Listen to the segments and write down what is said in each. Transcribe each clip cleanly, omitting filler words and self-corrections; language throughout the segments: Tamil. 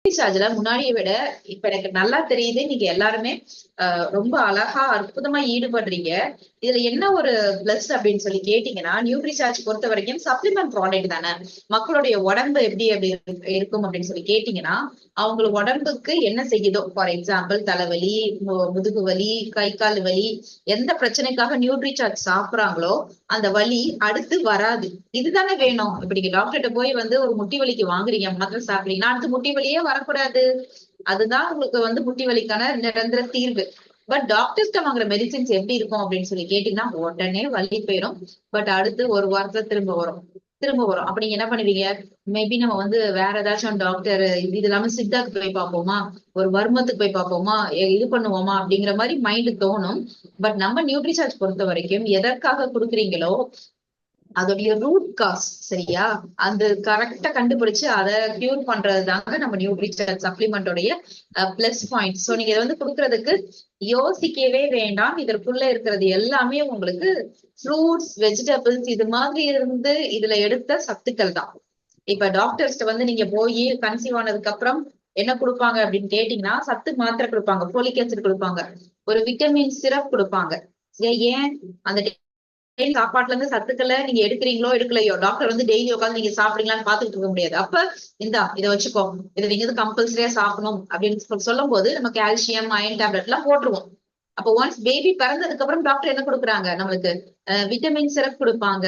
சார்ஜ்ல முன்னாடியை விட இப்ப எனக்கு நல்லா தெரியுது. நீங்க எல்லாருமே ரொம்ப அழகா அற்புதமா ஈடுபடுறீங்க. இதுல என்ன ஒரு பிளஸ் அப்படின்னு சொல்லி கேட்டீங்கன்னா, நியூட்ரிசார்ஜ் பொறுத்த வரைக்கும் சப்ளிமெண்ட் ப்ராடக்ட் தானே. மக்களுடைய உடம்பு எப்படி அப்படி இருக்கும் அப்படின்னு சொல்லி கேட்டீங்கன்னா, அவங்க உடம்புக்கு என்ன செய்யுதோ, ஃபார் எக்ஸாம்பிள் தலைவலி, முதுகு வலி, கை கால் வலி, எந்த பிரச்சனைக்காக நியூட்ரிசார்ஜ் சாப்பிடுறாங்களோ அந்த வலி அடுத்து வராது. இதுதானே வேணும். இப்ப நீங்க டாக்டர்கிட்ட போய் வந்து ஒரு முட்டி வலிக்கு வாங்குறீங்க, மாத்திரை சாப்பிடுறீங்கன்னா அடுத்து முட்டி வலியே வரக்கூடாது. அதுதான் உங்களுக்கு வந்து முட்டி வலிக்கான நிரந்தர தீர்வு. பட் டாக்டர்ஸ்ட வாங்குற மெடிசின்ஸ் எப்படி இருக்கும் அப்படின்னு சொல்லி கேட்டீங்கன்னா, உடனே வலி போயிடும். பட் அடுத்து ஒரு வாரத்துல திரும்ப வரும். அப்ப நீங்க என்ன பண்ணுவீங்க? மேபி நம்ம வந்து வேற ஏதாச்சும் டாக்டர் இது இல்லாம சித்தாக்கு போய் பார்ப்போமா, ஒரு வர்மத்துக்கு போய் பார்ப்போமா, இது பண்ணுவோமா அப்படிங்கிற மாதிரி மைண்ட் தோணும். பட் நம்ம நியூட்ரிசார்ஜ் பொறுத்த வரைக்கும் எதற்காக கொடுக்குறீங்களோ அதோடைய ரூட் காஸ் சரியா, அந்த கரெக்டா கண்டுபிடிச்சு அதை கியூர் பண்றதுதாங்க நம்ம நியூட்ரிஷன் சப்ளிமெண்டோடைய பிளஸ் பாயிண்ட். சோ நீங்க இதை வந்து கொடுக்கறதுக்கு யோசிக்கவே வேண்டாம். இதற்குள்ள இருக்கிறது எல்லாமே உங்களுக்கு ஃப்ரூட்ஸ், வெஜிடபிள்ஸ் இது மாதிரி இருந்து இதுல எடுத்த சத்துக்கள் தான். இப்ப டாக்டர்ஸ்ட வந்து நீங்க போய் கன்சீவ் ஆனதுக்கு அப்புறம் என்ன கொடுப்பாங்க அப்படின்னு கேட்டீங்கன்னா, சத்து மாத்திரை கொடுப்பாங்க, போலிக் ஆசிட் கொடுப்பாங்க, ஒரு விட்டமின் சிரப் கொடுப்பாங்க. ஏன் அந்த சாப்பாட்டுல இருந்து சத்துக்களை நீங்க எடுக்கிறீங்களோ எடுக்கலையோ, டாக்டர் வந்து டெய்லி உட்காந்து நீங்க சாப்பிடுறீங்களான்னு பாத்துட்டு இருக்க முடியாது. அப்ப இதை வச்சுக்கோ, இதை நீங்க வந்து கம்பல்சரியா சாப்பிடணும் அப்படின்னு சொல்லும் போது நம்ம கால்சியம், அயன் டேப்லெட் எல்லாம் போட்டுருவோம். அப்போ ஒன்ஸ் பேபி பிறந்ததுக்கு அப்புறம் டாக்டர் என்ன கொடுக்குறாங்க நம்மளுக்கு? விட்டமின் சிரப் கொடுப்பாங்க.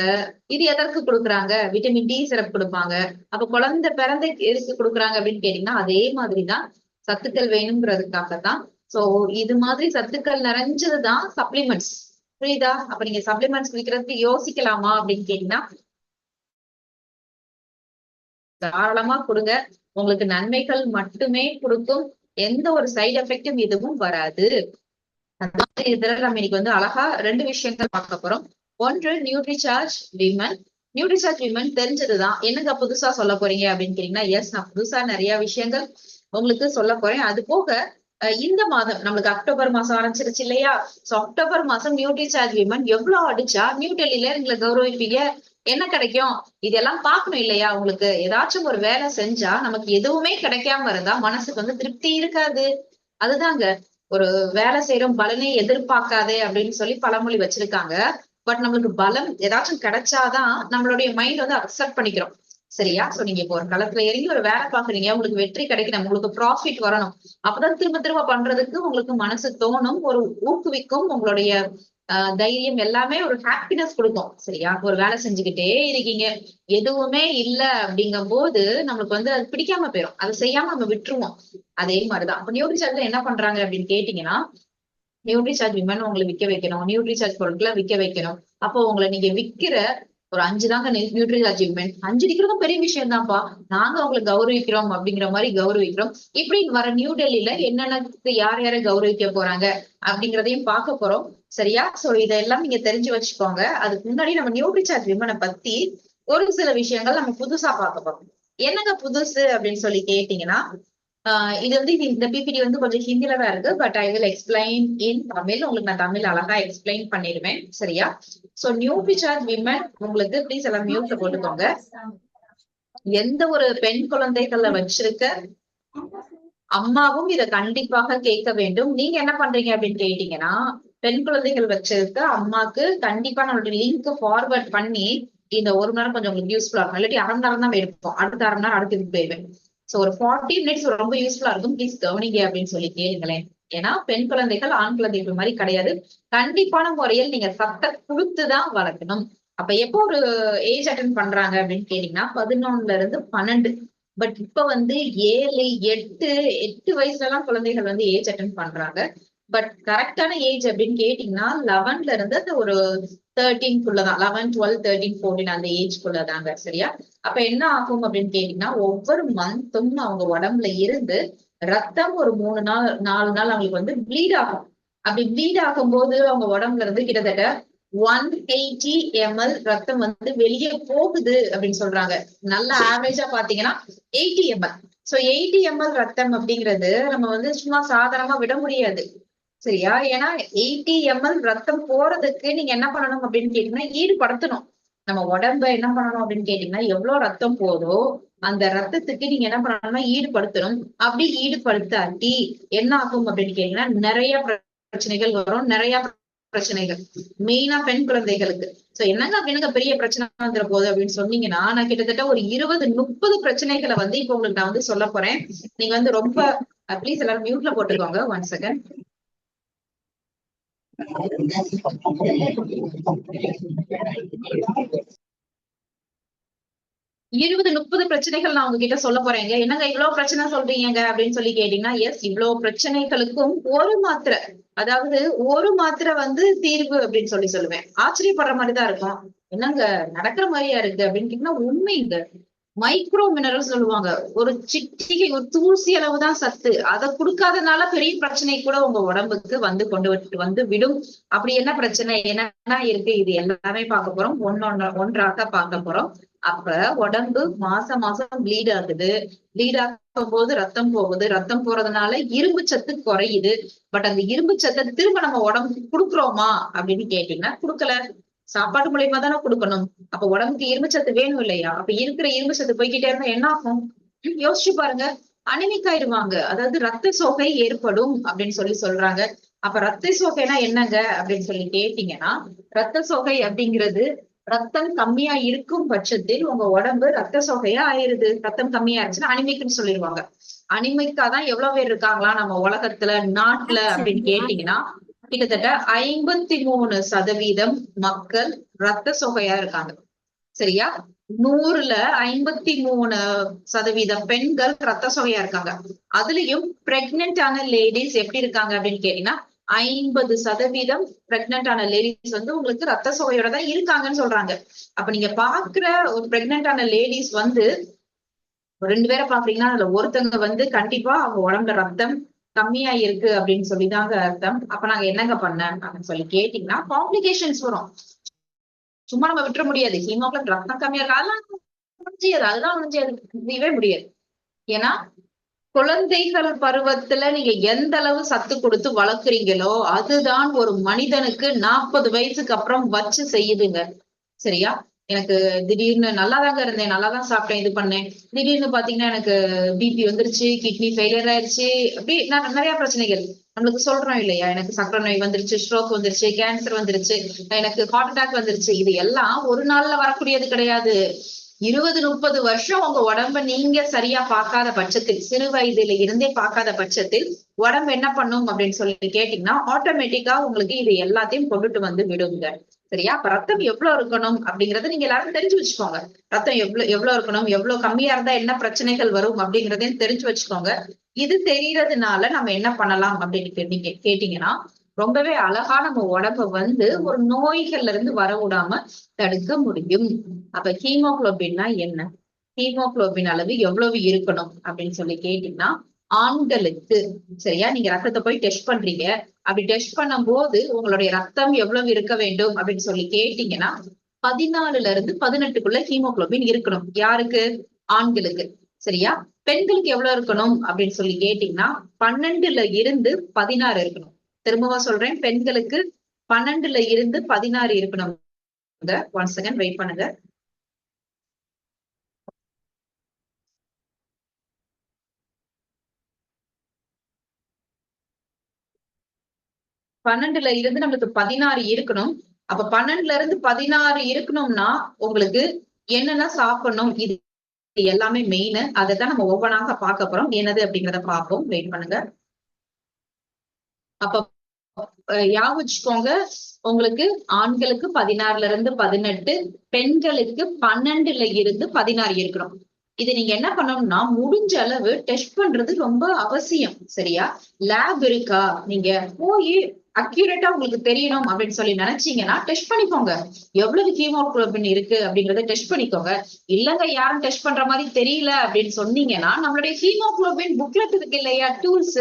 இது எதற்கு கொடுக்குறாங்க? விட்டமின் டி சிரப் கொடுப்பாங்க. அப்ப குழந்தை பிறந்த எதுக்கு கொடுக்குறாங்க அப்படின்னு கேட்டீங்கன்னா, அதே மாதிரிதான் சத்துக்கள் வேணுங்கிறதுக்காகத்தான். சோ இது மாதிரி சத்துக்கள் நிறைஞ்சதுதான் சப்ளிமெண்ட்ஸ். புரியுதா? அப்ப நீங்க சப்ளிமெண்ட்ஸ் குடிக்கிறதுக்கு யோசிக்கலாமா அப்படின்னு கேட்டீங்கன்னா, தாராளமா கொடுங்க. உங்களுக்கு நன்மைகள் மட்டுமே கொடுக்கும். எந்த ஒரு சைடு எஃபெக்டும் எதுவும் வராது. இதுல நம்ம இன்னைக்கு வந்து அழகா 2 விஷயங்கள் பார்க்க போறோம். ஒன்று நியூட்ரிசார்ஜ் விமன். நியூட்ரிசார்ஜ் விமன் தெரிஞ்சதுதான். என்னங்க புதுசா சொல்ல போறீங்க அப்படின்னு கேட்டீங்கன்னா, எஸ், நான் புதுசா நிறைய விஷயங்கள் உங்களுக்கு சொல்ல போறேன். அது போக இந்த மாதம் நம்மளுக்கு அக்டோபர் மாசம் ஆரம்பிச்சிருச்சு இல்லையா? சோ அக்டோபர் மாசம் நியூட்ரிசார்ஜ் விமன் எவ்வளவு அடிச்சா நியூ டெல்லியில எங்களை கௌரவிப்பீங்க, என்ன கிடைக்கும் இதெல்லாம் பார்க்கணும் இல்லையா? உங்களுக்கு ஏதாச்சும் ஒரு வேலை செஞ்சா நமக்கு எதுவுமே கிடைக்காம இருந்தா மனசுக்கு வந்து திருப்தி இருக்காது. அதுதாங்க, ஒரு வேலை செய்யறோம் பலனே எதிர்பார்க்காதே அப்படின்னு சொல்லி பழமொழி வச்சிருக்காங்க. பட் நம்மளுக்கு பலம் ஏதாச்சும் கிடைச்சாதான் நம்மளுடைய மைண்ட் வந்து அக்செப்ட் பண்ணிக்கிறோம். சரியா? சோ நீங்க இப்போ ஒரு களத்துல இறங்கி ஒரு வேலை பாக்குறீங்க, உங்களுக்கு வெற்றி கிடைக்கணும், உங்களுக்கு ப்ராஃபிட் வரணும். அப்பதான் திரும்ப திரும்ப பண்றதுக்கு உங்களுக்கு மனசு தோணும், ஒரு ஊக்குவிக்கும். உங்களுடைய தைரியம் எல்லாமே ஒரு ஹாப்பினஸ் கொடுக்கும். சரியா? ஒரு வேலை செஞ்சுக்கிட்டே இருக்கீங்க, எதுவுமே இல்ல அப்படிங்கும் போது நம்மளுக்கு வந்து அது பிடிக்காம போயிடும், அதை செய்யாம நம்ம விட்டுருவோம். அதே மாதிரிதான் அப்ப நியூட்ரிசார்ஜ்ல என்ன பண்றாங்க அப்படின்னு கேட்டீங்கன்னா, நியூட்ரிசார்ஜ் விமன் உங்களை விற்க வைக்கணும், நியூட்ரிசார்ஜ் பொருட்களை விற்க வைக்கணும். அப்போ உங்களை நீங்க விக்கிற ஒரு 5 தாங்க நியூட்ரிசார்ஜ் விமன். 5 அடிக்கிறதும் பெரிய விஷயம் தான்ப்பா. நாங்க அவங்களை கௌரவிக்கிறோம் அப்படிங்கிற மாதிரி கௌரவிக்கிறோம். இப்படி வர நியூ டெல்லியில என்னென்ன யார் யாரை கௌரவிக்க போறாங்க அப்படிங்கிறதையும் பார்க்க போறோம். சரியா? சோ இதெல்லாம் நீங்க தெரிஞ்சு வச்சுக்கோங்க. அதுக்கு முன்னாடி நம்ம நியூட்ரிசார்ஜ் விமனை பத்தி ஒரு சில விஷயங்கள் நம்ம புதுசா பார்க்க போறோம். என்னங்க புதுசு அப்படின்னு சொல்லி கேட்டீங்கன்னா, இது வந்து இந்த பிபிடி வந்து கொஞ்சம் ஹிந்தில தான் இருக்கு. But I will explain in Tamil. உங்களுக்கு நான் தமிழ் அழகா எக்ஸ்பிளைன் பண்ணிடுவேன். சரியா? சோ நியூட்ரிசார்ஜ் விமன் உங்களுக்கு ப்ளீஸ் எல்லாம் மியூட்ல போட்டுக்கோங்க. எந்த ஒரு பெண் குழந்தைகளை வச்சிருக்க அம்மாவும் இதை கண்டிப்பாக கேட்க வேண்டும். நீங்க என்ன பண்றீங்க அப்படின்னு கேட்டீங்கன்னா, பெண் குழந்தைகள் வச்சிருக்க அம்மாக்கு கண்டிப்பா நம்மளுடைய லிங்க் ஃபார்வர்ட் பண்ணி இந்த 1 மணி நேரம் கொஞ்சம் உங்களுக்கு யூஸ்ஃபுல்லா இருக்கும். இல்லாட்டி 1/2 மணி நேரம் தான் எடுப்போம், அடுத்த 1/2 மணி நேரம் அடுத்து போயிடுவேன். சோ ஒரு 40 மினிட்ஸ் ரொம்ப யூஸ்ஃபுல்லா இருக்கும். ப்ளீஸ் கவனிங்க அப்படின்னு சொல்லி கேளுங்களேன். ஏன்னா பெண் குழந்தைகள் ஆண் குழந்தைகள் மாதிரி கிடையாது. கண்டிப்பான முறையில் நீங்க சத்த கொடுத்துதான் வளர்க்கணும். அப்ப எப்போ ஒரு ஏஜ் அட்டன் பண்றாங்க அப்படின்னு கேட்டீங்கன்னா, 11ல இருந்து 12. பட் இப்ப வந்து 7, 8 வயசுல எல்லாம் குழந்தைகள் வந்து ஏஜ் அட்டன் பண்றாங்க. பட் கரெக்டான ஏஜ் அப்படின்னு கேட்டீங்கன்னா 11ல இருந்து அந்த ஒரு 13க்குள்ளதான். 11, 12, 13, 14 அந்த ஏஜ்க்குள்ளதாங்க. சரியா? அப்ப என்ன ஆகும் அப்படின்னு கேட்டீங்கன்னா, ஒவ்வொரு மந்த்தும் அவங்க உடம்புல இருந்து ரத்தம் ஒரு 3 நாள் 4 நாள் அவங்களுக்கு வந்து ப்ளீட் ஆகும். அப்படி ப்ளீட் ஆகும் போது அவங்க உடம்புல இருந்து கிட்டத்தட்ட 180 ml ரத்தம் வந்து வெளியே போகுது அப்படின்னு சொல்றாங்க. நல்ல ஆவரேஜா பாத்தீங்கன்னா 80 ml. சோ 80 ml ரத்தம் அப்படிங்கிறது நம்ம வந்து சும்மா சாதாரணமா விட முடியாது. சரியா? ஏன்னா 80 ml ரத்தம் போறதுக்கு நீங்க என்ன பண்ணணும் அப்படின்னு கேட்டீங்கன்னா, ஈடுபடுத்தணும். நம்ம உடம்ப என்ன பண்ணணும் அப்படின்னு கேட்டீங்கன்னா, எவ்வளவு ரத்தம் போதோ அந்த ரத்தத்துக்கு நீங்க என்ன பண்ணணும்னா ஈடுபடுத்தணும். அப்படி ஈடுபடுத்தாட்டி என்ன ஆகும் அப்படின்னு கேட்டீங்கன்னா நிறைய பிரச்சனைகள் வரும். நிறைய பிரச்சனைகள் மெயினா பெண் குழந்தைகளுக்கு. சோ என்னங்க அப்படின்னா பெரிய பிரச்சனை வந்துட போகுது அப்படின்னு சொன்னீங்கன்னா, நான் கிட்டத்தட்ட ஒரு 20-30 பிரச்சனைகளை வந்து இப்ப உங்களுக்கு நான் வந்து சொல்ல போறேன். நீங்க வந்து ரொம்ப ப்ளீஸ் எல்லாரும் மியூட்ல போட்டுக்கோங்க. 1 செகண்ட். 20-30 பிரச்சனைகள் நான் உங்ககிட்ட சொல்ல போறேங்க. என்னங்க இவ்வளவு பிரச்சனை சொல்றீங்க அப்படின்னு சொல்லி கேட்டீங்கன்னா, எஸ் இவ்வளவு பிரச்சனைகளுக்கும் ஒரு மாத்திரை, அதாவது ஒரு மாத்திரை வந்து தீர்வு அப்படின்னு சொல்லி சொல்லுவேன். ஆச்சரியப்படுற மாதிரிதான் இருக்கும். என்னங்க நடக்கிற மாதிரியா இருக்கு அப்படின்னு கேட்டீங்கன்னா உண்மைங்க. மைக்ரோ மினரல் சொல்லுவாங்க. ஒரு சிட்டிகை, ஒரு தூசி அளவுதான் சத்து. அதை கொடுக்காதனால பெரிய பிரச்சனை கூட உங்க உடம்புக்கு வந்து கொண்டு வந்து விடும். அப்படி என்ன பிரச்சனை என்னன்னா இருக்கு, இது எல்லாமே பார்க்க போறோம். ஒன்றாக பார்க்க போறோம். அப்ப உடம்பு மாசம் மாசம் ப்ளீட் ஆகுது. ப்ளீட் ஆகும் போது ரத்தம் போகுது. ரத்தம் போறதுனால இரும்பு சத்து குறையுது. பட் அந்த இரும்பு சத்தை திரும்ப நம்ம உடம்புக்கு கொடுக்குறோமா அப்படின்னு கேட்டீங்கன்னா கொடுக்கல. சாப்பாடு மூலியமா தானே கொடுக்கணும். அப்ப உடம்புக்கு இரும்பு சத்து வேணும் இல்லையா? அப்ப இருக்கிற இரும்பு சத்து போய்கிட்டே இருந்தா என்ன ஆகும்? யோசிச்சு பாருங்க. அனிமிக் ஆயிடுவாங்க. அதாவது ரத்த சோகை ஏற்படும் அப்படின்னு சொல்லி சொல்றாங்க. அப்ப ரத்த சோகைனா என்னங்க அப்படின்னு சொல்லி கேட்டீங்கன்னா, ரத்த சோகை அப்படிங்கிறது ரத்தம் கம்மியா இருக்கும் பட்சத்தில் உங்க உடம்பு ரத்த சோகையா ஆயிருது. ரத்தம் கம்மியா இருந்துச்சுன்னா அனிமிக்னு சொல்லிடுவாங்க. அனிமிக்கா தான் எவ்வளவு பேர் இருக்காங்களா நம்ம உலகத்துல, நாட்டுல அப்படின்னு கேட்டீங்கன்னா கிட்டத்தட்ட 53% மக்கள் ரத்த சோகையா இருக்காங்க. சரியா? 100ல 53% பெண்கள் ரத்த சோகையா இருக்காங்க. அதுலயும் பிரெக்னென்ட் ஆன லேடிஸ் எப்படி இருக்காங்க அப்படின்னு கேட்டீங்கன்னா 50% பிரெக்னென்ட் ஆன லேடிஸ் வந்து உங்களுக்கு ரத்த சோகையோட தான் இருக்காங்கன்னு சொல்றாங்க. அப்ப நீங்க பாக்குற ஒரு பிரெக்னென்ட் ஆன லேடிஸ் வந்து 2 பேரை பாக்குறீங்கன்னா அதுல ஒருத்தங்க வந்து கண்டிப்பா அவங்க உடம்புல ரத்தம் கம்மியா இருக்கு அப்படின்னு சொல்லிதாங்க அர்த்தம். அப்ப நாங்க என்னங்க பண்ண அப்படின்னு சொல்லி கேட்டீங்கன்னா காம்ப்ளிகேஷன்ஸ் வரும். சும்மா நம்ம விட்டுற முடியாது. ஹீமோகுளோபின் ரத்தம் கம்மியா இருக்கு அதெல்லாம் முடியாது. அதெல்லாம் முடியவே முடியாது. ஏன்னா குழந்தைகள் பருவத்துல நீங்க எந்த அளவு சத்து கொடுத்து வளர்க்குறீங்களோ அதுதான் ஒரு மனிதனுக்கு 40 வயசுக்கு அப்புறம் வச்சு செய்யுதுங்க. சரியா? எனக்கு திடீர்னு நல்லாதாங்க இருந்தேன். நல்லாதான் சாப்பிட்டேன். இது பண்ணேன். திடீர்னு பாத்தீங்கன்னா எனக்கு பிபி வந்துருச்சு, கிட்னி ஃபெயிலியர் ஆயிருச்சு. அப்படி நிறைய பிரச்சனைகள். நம்மளுக்கு சொல்றோம் இல்லையா? எனக்கு சர்க்கரை நோய் வந்துருச்சு, ஸ்ட்ரோக் வந்துருச்சு, கேன்சர் வந்துருச்சு, எனக்கு ஹார்ட் அட்டாக் வந்துருச்சு. இது எல்லாம் ஒரு நாள்ல வரக்கூடியது கிடையாது. 20-30 வருஷம் உங்க உடம்ப நீங்க சரியா பார்க்காத பட்சத்தில், சிறு வயதுல இருந்தே பார்க்காத பட்சத்தில் உடம்பு என்ன பண்ணும் அப்படின்னு சொல்லி கேட்டீங்கன்னா ஆட்டோமேட்டிக்கா உங்களுக்கு இது எல்லாத்தையும் கொண்டுட்டு வந்து விடுங்க. சரியா? அப்ப ரத்தம் எவ்வளவு இருக்கணும் அப்படிங்கறத நீங்க எல்லாரும் தெரிஞ்சு வச்சுக்கோங்க. ரத்தம் எவ்வளவு இருக்கணும், எவ்வளவு கம்மியா இருந்தா என்ன பிரச்சனைகள் வரும் அப்படிங்கறதையும் தெரிஞ்சு வச்சுக்கோங்க. இது தெரியறதுனால நம்ம என்ன பண்ணலாம் அப்படின்னு கேட்டீங்கன்னா ரொம்பவே அழகா நம்ம உடம்ப வந்து ஒரு நோய்கள்ல இருந்து வர விடாம தடுக்க முடியும். அப்ப ஹீமோகுளோபின்னா என்ன? ஹீமோகுளோபின் அளவு எவ்வளவு இருக்கணும் அப்படின்னு சொல்லி கேட்டீங்கன்னா ஆண்களுக்கு, சரியா? நீங்க ரத்தத்தை போய் டெஸ்ட் பண்றீங்க. அப்படி டெஸ்ட் பண்ணும் போது உங்களுடைய ரத்தம் எவ்வளவு இருக்க வேண்டும் அப்படின்னு சொல்லி கேட்டீங்கன்னா 14ல இருந்து 18க்குள்ள ஹீமோகுளோபின் இருக்கணும். யாருக்கு? ஆண்களுக்கு. சரியா? பெண்களுக்கு எவ்வளவு இருக்கணும் அப்படின்னு சொல்லி கேட்டீங்கன்னா 12ல இருந்து 16 இருக்கணும். திரும்பவா சொல்றேன், பெண்களுக்கு 12ல இருந்து 16 இருக்கணும். 1 செகண்ட் வெயிட் பண்ணுங்க. பன்னெண்டுல இருந்து நம்மளுக்கு 16 இருக்கணும். அப்ப 12ல இருந்து 16 இருக்கணும்னா உங்களுக்கு என்னென்ன சாப்பிடணும், இது எல்லாமே மெயின். அதைத்தான் நம்ம ஒவ்வொன்றாக பார்க்க போறோம். என்னது அப்படிங்கிறத பார்ப்போம். வெயிட் பண்ணுங்க. அப்ப ஞாபகம் வச்சுக்கோங்க, உங்களுக்கு ஆண்களுக்கு 16ல இருந்து 18, பெண்களுக்கு 12ல இருந்து 16 இருக்கணும். இது நீங்க என்ன பண்ணணும்னா முடிஞ்ச அளவு டெஸ்ட் பண்றது ரொம்ப அவசியம். சரியா? லேப் இருக்கா, நீங்க போய் அக்யூரேட்டா உங்களுக்கு தெரியணும் அப்படின்னு சொல்லி நினைச்சீங்கன்னா டெஸ்ட் பண்ணிக்கோங்க. எவ்வளவு ஹீமோகுளோபின் இருக்கு அப்படிங்கறத டெஸ்ட் பண்ணிக்கோங்க. இல்லங்க யாரும் டெஸ்ட் பண்ற மாதிரி தெரியல அப்படின்னு சொன்னீங்கன்னா நம்மளுடைய ஹீமோகுளோபின் புக்லெட் இருக்கு இல்லையா, டூல்ஸ்,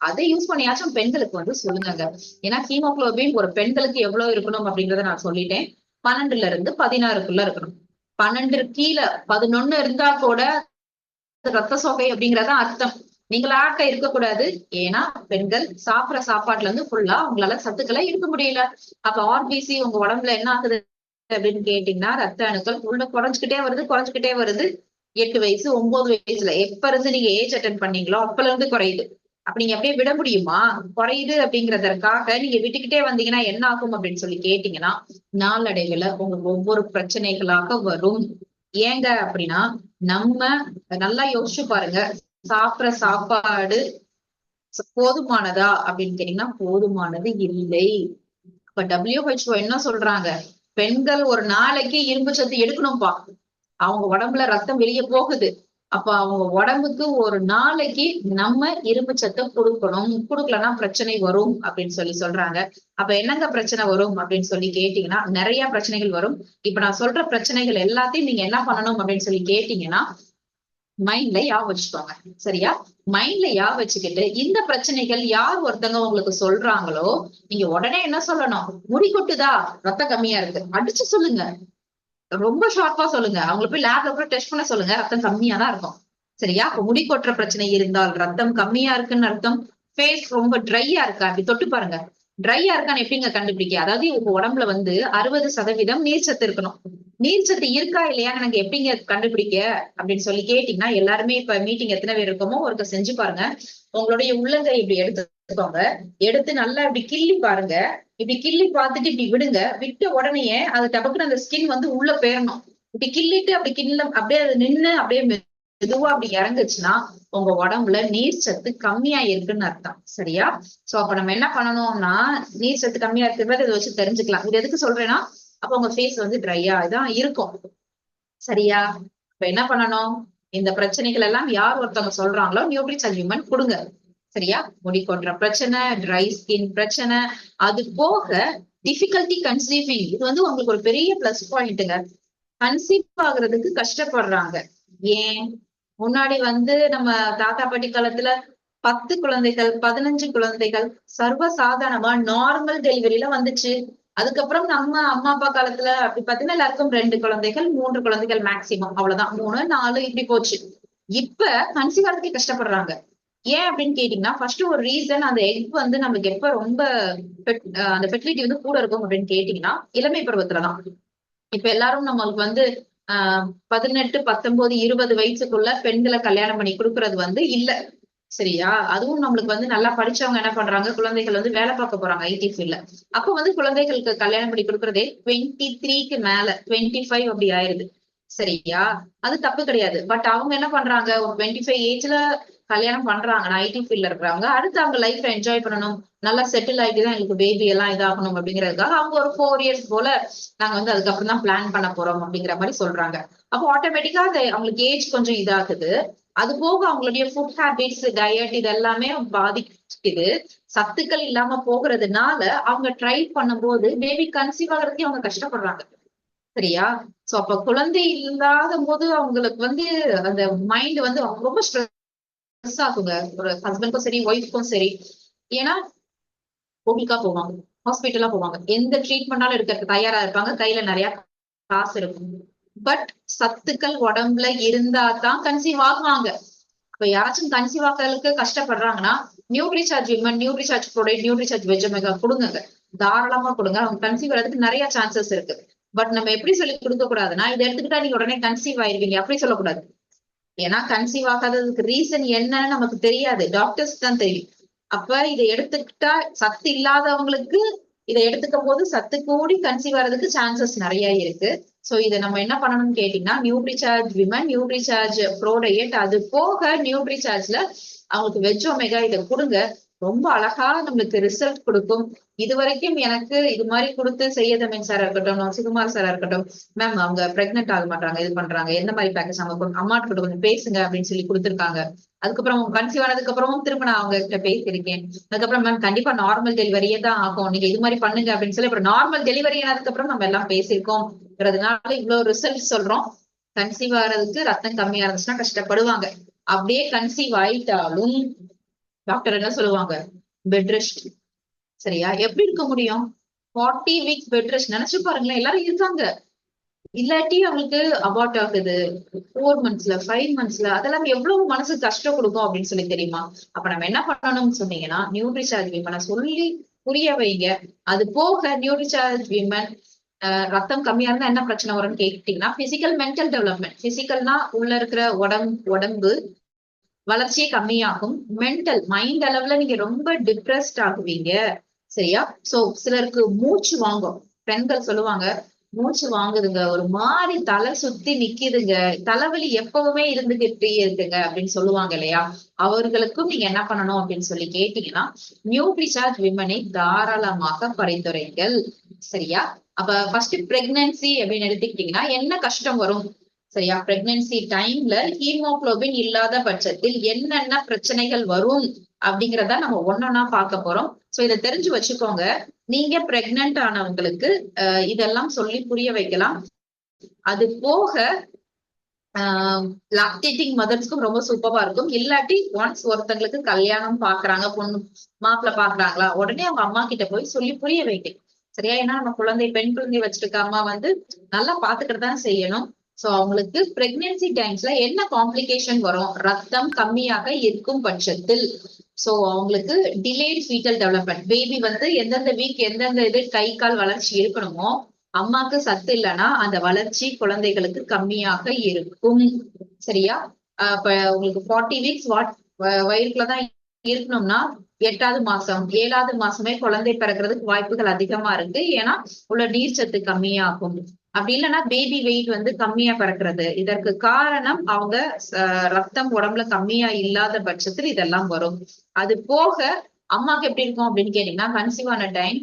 அதை யூஸ் பண்ணியாச்சும் பெண்களுக்கு வந்து சொல்லுங்க. ஏன்னா ஹீமோகுளோபின் ஒரு பெண்களுக்கு எவ்வளவு இருக்கணும் அப்படிங்கறத நான் சொல்லிட்டேன். 12ல இருந்து 16க்குள்ள இருக்கணும். 12 கீழே 11 இருந்தா கூட ரத்த சோகை அப்படிங்கறத அர்த்தம். நீங்களாக்க இருக்கக்கூடாது. ஏன்னா பெண்கள் சாப்பிடுற சாப்பாட்டுல இருந்து ஃபுல்லா உங்களால சத்துக்களை எடுக்க முடியல. அப்ப ஆர்பிசி உங்க உடம்புல என்ன ஆகுது அப்படின்னு கேட்டீங்கன்னா ரத்த அணுக்கள் உள்ள குறைஞ்சுக்கிட்டே வருது. 8 வயசு 9 வயசுல எப்ப இருந்து நீங்க ஏஜ் அட்டன் பண்ணீங்களோ அப்பல இருந்து குறையுது. அப்ப நீங்க அப்படியே விட முடியுமா? குறையுது அப்படிங்கறதற்காக நீங்க விட்டுக்கிட்டே வந்தீங்கன்னா என்ன ஆகும் அப்படின்னு சொல்லி கேட்டீங்கன்னா, நாளடைவுல உங்களுக்கு ஒவ்வொரு பிரச்சனைகளாக வரும். ஏங்க அப்படின்னா, நம்ம நல்லா யோசிச்சு பாருங்க. சாப்பிடுற சாப்பாடு போதுமானதா அப்படின்னு கேட்டீங்கன்னா, போதுமானது இல்லை. இப்ப WHO என்ன சொல்றாங்க? பெண்கள் ஒரு நாளைக்கு இரும்பு சத்து எடுக்கணும்பா. அவங்க உடம்புல ரத்தம் வெளிய போகுது. அப்ப அவங்க உடம்புக்கு ஒரு நாளைக்கு நம்ம இரும்பு சத்த குடுக்கணும். குடுக்கலன்னா பிரச்சனை வரும் அப்படின்னு சொல்லி சொல்றாங்க. அப்ப என்னங்க பிரச்சனை வரும் அப்படின்னு சொல்லி கேட்டீங்கன்னா, நெறைய பிரச்சனைகள் வரும். இப்ப நான் சொல்ற பிரச்சனைகள் எல்லாத்தையும் நீங்க என்ன பண்ணணும் அப்படின்னு சொல்லி கேட்டீங்கன்னா, மைண்ட்ல ஞாபகம் வச்சுக்கோங்க. சரியா? மைண்ட்ல ஞாபகம் வச்சுக்கிட்டு, இந்த பிரச்சனைகள் யார் ஒருத்தங்க உங்களுக்கு சொல்றாங்களோ, நீங்க உடனே என்ன சொல்லணும்? முடி கொட்டுதா? ரத்தம் கம்மியா இருக்கு. அடிச்சு சொல்லுங்க. ரொம்ப ஷார்ப்பா சொல்லுங்க. அவங்கள போய் லேப்ல கூட டெஸ்ட் பண்ண சொல்லுங்க. ரத்தம் கம்மியா தான் இருக்கும். சரியா? அப்ப முடி கொட்டுற பிரச்சனை இருந்தால் ரத்தம் கம்மியா இருக்குன்னு அர்த்தம். ஃபேஸ் ரொம்ப ட்ரையா இருக்கா? அப்படி தொட்டு பாருங்க. ட்ரையா இருக்கான்னு எப்படிங்க கண்டுபிடிக்க? அதாவது உங்க உடம்புல வந்து 60% நீர்ச்சத்து இருக்கணும். நீர்ச்சத்து இருக்கா இல்லையான்னு எனக்கு எப்படிங்க கண்டுபிடிக்க? அப்படின்னு சொல்லி கேட்டீங்கன்னா, எல்லாருமே இப்ப மீட்டிங் எத்தன பேர் இருக்கோமோ ஒருக்கா செஞ்சு பாருங்க. உங்களுடைய உள்ளங்கை இப்படி எடுத்துக்கோங்க. எடுத்து நல்லா இப்படி கிள்ளி பாருங்க. இப்படி கிள்ளி பார்த்துட்டு இப்படி விடுங்க. விட்ட உடனேயே அது டபக்குன்னு அந்த ஸ்கின் வந்து உள்ள போயிரணும். இப்படி கிள்ளிட்டு அப்படி அப்படியே அது நின்னு அப்படியே மெதுவா அப்படி இறங்குச்சுன்னா, உங்க உடம்புல நீர் சத்து கம்மியா இருக்குன்னு அர்த்தம். சரியா? சோ அப்ப நம்ம என்ன பண்ணணும்னா, நீர் சத்து கம்மியா இருக்கிறத இத வச்சு தெரிஞ்சுக்கலாம். இது எதுக்கு சொல்றேன்னா, அப்ப உங்க ஃபேஸ் வந்து ட்ரையா தான் இருக்கும். சரியா? இப்ப என்ன பண்ணணும்? இந்த பிரச்சனைகள் எல்லாம் யார் ஒருத்தவங்க சொல்றாங்களோ நியூட்ரிசன் விமன் குடுங்க. சரியா? முடி கொட்டுற பிரச்சனை, ட்ரை ஸ்கின் பிரச்சனை, அது போக டிஃபிகல்டி கன்சீவிங் இது வந்து உங்களுக்கு ஒரு பெரிய பிளஸ் பாயிண்ட்ங்க. கன்சீவ் ஆகுறதுக்கு கஷ்டப்படுறாங்க. ஏன்? முன்னாடி வந்து நம்ம தாத்தா பாட்டி காலத்துல 10 குழந்தைகள், 15 குழந்தைகள் சர்வ சாதாரணமா நார்மல் டெலிவரில வந்துச்சு. அதுக்கப்புறம் நம்ம அம்மா, அப்பா காலத்துல அப்படி பாத்தீங்கன்னா எல்லாருக்கும் 2 குழந்தைகள், 3 குழந்தைகள் மேக்ஸிமம். அவ்வளவுதான். 3, 4 இப்படி போச்சு. இப்ப கன்சீவ் ஆறதுக்கே கஷ்டப்படுறாங்க. ஏன் அப்படின்னு கேட்டீங்கன்னா, ஃபர்ஸ்ட் ஒரு ரீசன் அந்த எக் வந்து நமக்கு எப்ப ரொம்ப அந்த ஃபெர்டிலிட்டி வந்து கூட இருக்கும் அப்படின்னு கேட்டீங்கன்னா, இளமை பருவத்துலதான். இப்ப எல்லாரும் நம்மளுக்கு வந்து 18, 19, 20 வயசுக்குள்ள பெண்கள கல்யாணம் பண்ணி குடுக்குறது வந்து இல்ல. சரியா? அதுவும் நம்மளுக்கு வந்து நல்லா படிச்சவங்க என்ன பண்றாங்க, குழந்தைகள் வந்து வேலை பார்க்க போறாங்க ஐடி ஃபீல்ட்ல. அப்ப வந்து குழந்தைகளுக்கு கல்யாணம் பண்ணி குடுக்குறதே 23க்கு மேல 25 அப்படி ஆயிருது. சரியா? அது தப்பு கிடையாது. பட் அவங்க என்ன பண்றாங்க, ஒரு 25 ஏஜ்ல கல்யாணம் பண்றாங்கன்னா ஐடி ஃபீல்ட்ல இருக்கிறவங்க, அடுத்து அவங்க லைஃப்ப என்ஜாய் பண்ணணும். நல்லா செட்டில் ஆயிட்டு தான் எங்களுக்கு பேபி எல்லாம் இதாகணும் அப்படிங்கிறதுக்காக அவங்க ஒரு 4 இயர்ஸ் போல நாங்க வந்து அதுக்கப்புறம் தான் பிளான் பண்ண போறோம் அப்படிங்கிற மாரி சொல்றாங்க. அப்போ ஆட்டோமேட்டிக்கா அது அவங்களுக்கு ஏஜ் கொஞ்சம் இதாகுது. அது போக அவங்களுடைய ஃபுட் ஹேபிட்ஸ், டயட் இது எல்லாமே பாதிக்குது. சத்துக்கள் இல்லாம போகுறதுனால அவங்க ட்ரை பண்ணும்போது பேபி கன்சீவ் ஆகுறதுக்கே அவங்க கஷ்டப்படுறாங்க. சரியா? சோ அப்ப குழந்தை இல்லாதபோது அவங்களுக்கு வந்து அந்த மைண்ட் வந்து ரொம்ப ஸ்ட்ரெஸ் ஆகுங்க. ஒரு ஹஸ்பண்ட்க்கும் சரி, ஒய்ஃப்க்கும் சரி. ஏன்னா கோவிலுக்கா போவாங்க. ஹாஸ்பிட்டலா போவாங்க. எந்த ட்ரீட்மெண்ட்னாலும் எடுக்கறதுக்கு தயாரா இருப்பாங்க. கையில நெறைய காசு இருக்கும். பட் சத்துக்கள் உடம்புல இருந்தா தான் கன்சீவ் ஆகுவாங்க. இப்ப யாராச்சும் கன்சீவ் ஆகுறதுக்கு கஷ்டப்படுறாங்கன்னா, Nutricharge women, Nutricharge ProDiet, Nutricharge veg omega குடுங்கங்க. தாராளமா குடுங்க. அவங்க கன்சீவ் ஆகுறதுக்கு நெறைய சான்சஸ் இருக்கு. பட் நம்ம எப்படி சொல்லி குடுக்க கூடாதுன்னா, இத எடுத்துக்கிட்டா நீங்க உடனே கன்சீவ் ஆயிருவீங்க. அப்படி சொல்லக்கூடாது. ஏன்னா கன்சீவ் ஆகாததுக்கு ரீசன் என்னன்னு நமக்கு தெரியாது. டாக்டர்ஸ்க்கு தான் தெரியும். அப்ப இத எடுத்துக்கிட்டா சத்து இல்லாதவங்களுக்கு இத எடுத்துக்கும்போது சத்து கூடி கன்சீவ் ஆறதுக்கு சான்சஸ் நெறைய இருக்கு. சோ இத நம்ம என்ன பண்ணணும்னு கேட்டீங்கன்னா, Nutricharge women, Nutricharge bro diet அது போக நியூட்ரிசார்ஜ்ல அவங்களுக்கு வெஜ் ஒமேகா இத குடுங்க. ரொம்ப அழகா நம்மளுக்கு ரிசல்ட் குடுக்கும். இதுவரைக்கும் எனக்கு இது மாரி குடுத்து செய்யதமின் சாரா இருக்கட்டும், சுகுமார் சாரா இருக்கட்டும், மேம் அவங்க பிரெக்னன்ட் ஆக மாட்டாங்க, இது பண்றாங்க. எந்த மாரி பேக்கேஜ் அவங்க அம்மாட்ட கிட்ட கொஞ்சம் பேசுங்க அப்படின்னு சொல்லி குடுத்துருக்காங்க. அதுக்கப்புறம் அவங்க கன்சீவ் ஆனதுக்கு அப்புறமும் திரும்ப நான் அவங்க கிட்ட பேசியிருக்கேன். அதுக்கப்புறம் மேம் கண்டிப்பா நார்மல் டெலிவரியே தான் ஆகும். நீங்க இது மாரி பண்ணுங்க அப்படின்னு சொல்லி அப்புறம் நார்மல் டெலிவரி ஆனதுக்கு அப்புறம் நம்ம எல்லாம் பேசியிருக்கோம்ங்கிறதுனால இவ்வளவு ரிசல்ட் சொல்றோம். கன்சீவ் ஆறதுக்கு ரத்தம் கம்மியா இருந்துச்சுன்னா கஷ்டப்படுவாங்க. அப்படியே கன்சீவ் ஆயிட்டாலும் டாக்டர் என்ன சொல்லுவாங்க? Bed rest. சரியா? எப்படி இருக்க முடியும்? 40 வீக்ஸ் பெட் ரெஸ்ட் நினைச்சு பாருங்களேன். எல்லாரும் இருக்காங்க. இல்லாட்டி அவங்களுக்கு அபார்ட் ஆகுது. 4 மந்த்ஸ்ல, 5 மந்த்ஸ்ல அதெல்லாம் எவ்வளவு மனசுக்கு கஷ்டம் குடுக்கும் அப்படின்னு சொல்லி தெரியுமா? அப்ப நம்ம என்ன பண்ணணும்னு சொன்னீங்கன்னா, நியூட்ரிசார்ஜ் விமன சொல்லி புரிய வைங்க. அது போக நியூட்ரிசார்ஜ் விமன் ரத்தம் கம்மியா இருந்தா என்ன பிரச்சனை வரும்னு கேட்டீங்கன்னா, பிசிக்கல் மென்டல் டெவலப்மெண்ட். பிசிக்கல்னா உள்ள இருக்கிற உடம்பு வளர்ச்சியே கம்மியாகும். மென்டல் மைண்ட் அளவுல நீங்க ரொம்ப டிப்ரெஸ்ட் ஆகுவீங்க. சரியா? சோ சிலருக்கு மூச்சு வாங்கும். பெண்கள் சொல்லுவாங்க, மூச்சு வாங்குதுங்க, ஒரு மாதிரி தலை சுத்தி நிக்குதுங்க, தலைவலி எப்பவுமே இருந்துகிட்டே இருக்குங்க அப்படின்னு சொல்லுவாங்க இல்லையா? அவர்களுக்கும் நீங்க என்ன பண்ணணும் அப்படின்னு சொல்லி கேட்டீங்கன்னா, நியூட்ரிசார்ஜ் விமனை தாராளமாக பரிந்துரைங்கள். சரியா? அப்ப ஃபர்ஸ்ட் பிரெக்னன்சி அப்படின்னு எடுத்துக்கிட்டீங்கன்னா என்ன கஷ்டம் வரும்? சரியா? பிரெக்னன்சி டைம்ல ஹீமோகுளோபின் இல்லாத பட்சத்தில் என்னென்ன பிரச்சனைகள் வரும் அப்படிங்கறத நம்ம ஒன்னொன்னா பார்க்க போறோம். சோ இதை தெரிஞ்சு வச்சுக்கோங்க. நீங்க பிரெக்னன்ட் ஆனவங்களுக்கு இதெல்லாம் சொல்லி புரிய வைக்கலாம். அது போக லாக்டேட்டிங் மதர்ஸ்க்கும் ரொம்ப சூப்பரா இருக்கும். இல்லாட்டி ஒன்ஸ் ஒருத்தங்களுக்கு கல்யாணம் பாக்குறாங்க, பொண்ணு மாப்பிள்ள பாக்குறாங்களா, உடனே அவங்க அம்மா கிட்ட போய் சொல்லி புரிய வைக்கணும். சரியா? ஏன்னா நம்ம பெண் குழந்தை வச்சிருக்க அம்மா வந்து நல்லா பாத்துக்கிட்டு தான் செய்யணும். சோ அவங்களுக்கு பிரெக்னன்சி டைம்ஸ்ல என்ன காம்ப்ளிகேஷன் வரும்? ரத்தம் கம்மியாக இருக்கும் பட்சத்தில் சோ அவங்களுக்கு டிலேட் ஃபீட்டல் டெவலப்மெண்ட். பேபி வந்து எந்தெந்த வீக் எந்தெந்த இது கை கால் வளர்ச்சி இருக்கணுமோ, அம்மாக்கு சத்து இல்லைன்னா அந்த வளர்ச்சி குழந்தைகளுக்கு கம்மியாக இருக்கும். சரியா? இப்ப உங்களுக்கு 40 வீக்ஸ் வயிறுக்குள்ளதான் இருக்கணும்னா 8வது மாசம் 7வது மாசமே குழந்தை பிறக்கிறதுக்கு வாய்ப்புகள் அதிகமா இருக்கு. ஏன்னா உள்ள நீர் சத்து கம்மியாகும். அப்படி இல்லைன்னா பேபி வெயிட் வந்து கம்மியா பிறக்கிறது. இதற்கு காரணம் அவங்க ரத்தம் உடம்புல கம்மியா இல்லாத பட்சத்தில் இதெல்லாம் வரும். அது போக அம்மாக்கு எப்படி இருக்கும் அப்படின்னு கேட்டீங்கன்னா, கன்சீவ் ஆன டைம்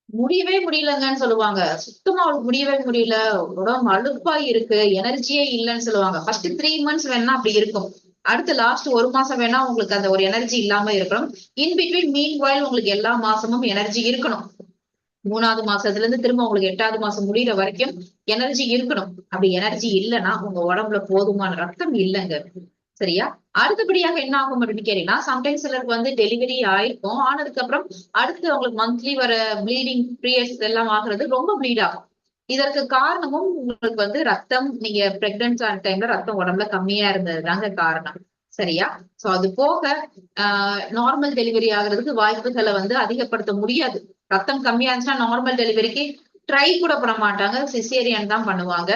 முடியவே முடியலங்கன்னு சொல்லுவாங்க. சுத்தமா அவளுக்கு முடியவே முடியல, உடம்பு அலுப்பா இருக்கு, எனர்ஜியே இல்லைன்னு சொல்லுவாங்க. ஃபர்ஸ்ட் 3 மந்த்ஸ் வேணா அப்படி இருக்கும். அடுத்து லாஸ்ட் 1 மாசம் வேணா உங்களுக்கு அந்த ஒரு எனர்ஜி இல்லாம இருக்கணும். இன் பிட்வீன் மீன் வாயில் உங்களுக்கு எல்லா மாசமும் எனர்ஜி இருக்கணும். 3வது மாசத்துல இருந்து திரும்ப உங்களுக்கு 8வது மாசம் முடிகிற வரைக்கும் எனர்ஜி இருக்கணும். அப்படி எனர்ஜி இல்லைன்னா உங்க உடம்புல போதுமான ரத்தம் இல்லைங்க. சரியா? அடுத்தபடியாக என்ன ஆகும் அப்படின்னு கேட்டீங்கன்னா, சம்டைம்ஸ் சிலருக்கு வந்து டெலிவரி ஆயிருக்கும். ஆனதுக்கு அப்புறம் அடுத்து அவங்களுக்கு மந்த்லி வர ப்ளீடிங் பீரியட்ஸ் எல்லாம் ஆகுறது ரொம்ப ப்ளீட் ஆகும். இதற்கு காரணமும் உங்களுக்கு வந்து ரத்தம், நீங்க பிரெக்னன்ட் ஆன டைம்ல ரத்தம் உடம்புல கம்மியா இருந்ததுதாங்க காரணம். சரியா? சோ அது போக நார்மல் டெலிவரி ஆகுறதுக்கு வாய்ப்புகளை வந்து அதிகப்படுத்த முடியாது. ரத்தம் கம்மியா இருந்துச்சுன்னா நார்மல் டெலிவரிக்கு ட்ரை கூட பண்ண மாட்டாங்க, சிசேரியன் தான் பண்ணுவாங்க.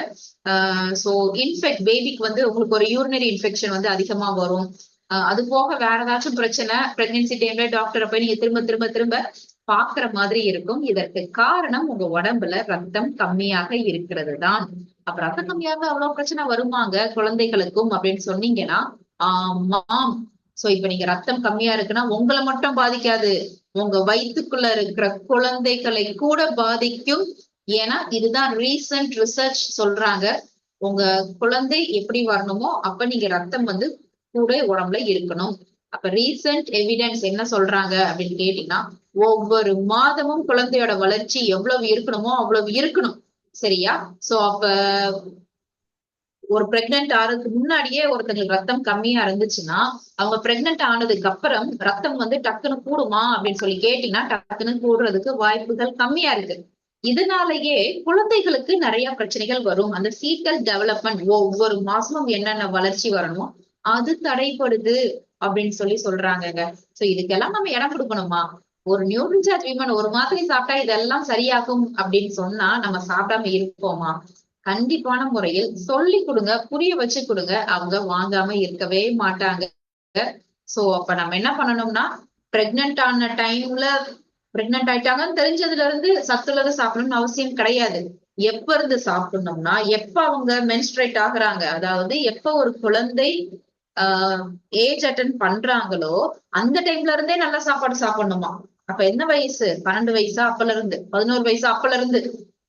சோ இன்ஃபெக்ட் பேபிக்கு வந்து உங்களுக்கு ஒரு யூரினரி இன்ஃபெக்ஷன் வந்து அதிகமா வரும். அது போக வேற ஏதாச்சும் பிரச்சனை பிரெக்னன்சி டைம்ல டாக்டரை போய் நீங்க திரும்ப திரும்ப திரும்ப பாக்குற மாதிரி இருக்கும். இதற்கு காரணம் உங்க உடம்புல ரத்தம் கம்மியாக இருக்கிறது தான். அப்ப ரத்தம் கம்மியாக அவ்வளவு பிரச்சனை வருமாங்க குழந்தைகளுக்கும் அப்படின்னு சொன்னீங்கன்னா, ஆமாம். சோ இப்ப நீங்க ரத்தம் கம்மியா இருக்குன்னா உங்களை மட்டும் பாதிக்காது, உங்க வயிற்றுக்குள்ள இருக்கிற குழந்தைகளை கூட பாதிக்கும். ஏன்னா இதுதான் ரீசன்ட் ரிசர்ச் சொல்றாங்க. உங்க குழந்தை எப்படி வரணுமோ அப்ப நீங்க ரத்தம் வந்து கூட உடம்புல இருக்கணும். அப்ப ரீசன்ட் எவிடன்ஸ் என்ன சொல்றாங்க அப்படின்னு கேட்டீங்கன்னா, ஒவ்வொரு மாதமும் குழந்தையோட வளர்ச்சி எவ்வளவு இருக்கணுமோ அவ்வளவு இருக்கணும். சரியா? சோ அப்ப ஒரு பிரெக்னென்ட் ஆறதுக்கு முன்னாடியே ஒருத்தங்களுக்கு ரத்தம் கம்மியா இருந்துச்சுன்னா, அவங்க பிரெக்னென்ட் ஆனதுக்கு அப்புறம் ரத்தம் வந்து டக்குன்னு கூடுமா அப்படின்னு சொல்லி கேட்டீங்கன்னா, டக்குன்னு கூடுறதுக்கு வாய்ப்புகள் கம்மியா இருக்கு. இதனாலேயே குழந்தைகளுக்கு நிறைய பிரச்சனைகள் வரும். அந்த ஃபீட்டல் டெவலப்மெண்ட் ஒவ்வொரு மாசமும் என்னென்ன வளர்ச்சி வரணுமோ அது தடைப்படுது அப்படின்னு சொல்லி சொல்றாங்கங்க. சோ இதுக்கெல்லாம் நம்ம இடம் கொடுக்கணுமா? ஒரு நியூட்ரிசார்ஜ் விமன் ஒரு மாத்திரை சாப்பிட்டா இதெல்லாம் சரியாகும் அப்படின்னு சொன்னா நம்ம சாப்பிடாம இருப்போமா? கண்டிப்பான முறையில் சொல்லி கொடுங்க, புரிய வச்சு கொடுங்க. அவங்க வாங்காம இருக்கவே மாட்டாங்க. சோ அப்ப நம்ம என்ன பண்ணணும்னா, பிரெக்னன்ட் ஆன டைம்ல பிரெக்னன்ட் ஆயிட்டாங்கன்னு தெரிஞ்சதுல இருந்து சத்துள்ளதை சாப்பிடணும்னு அவசியம் கிடையாது. எப்ப இருந்து சாப்பிடணும்னா, எப்ப அவங்க மென்ஸ்ட்ரேட் ஆகுறாங்க, அதாவது எப்ப ஒரு குழந்தை ஏஜ் அட்டன் பண்றாங்களோ அந்த டைம்ல இருந்தே நல்ல சாப்பாடு சாப்பிடணுமா. அப்ப என்ன வயசு? 12 வயசா அப்பல இருந்து, 11 வயசா அப்பல இருந்து.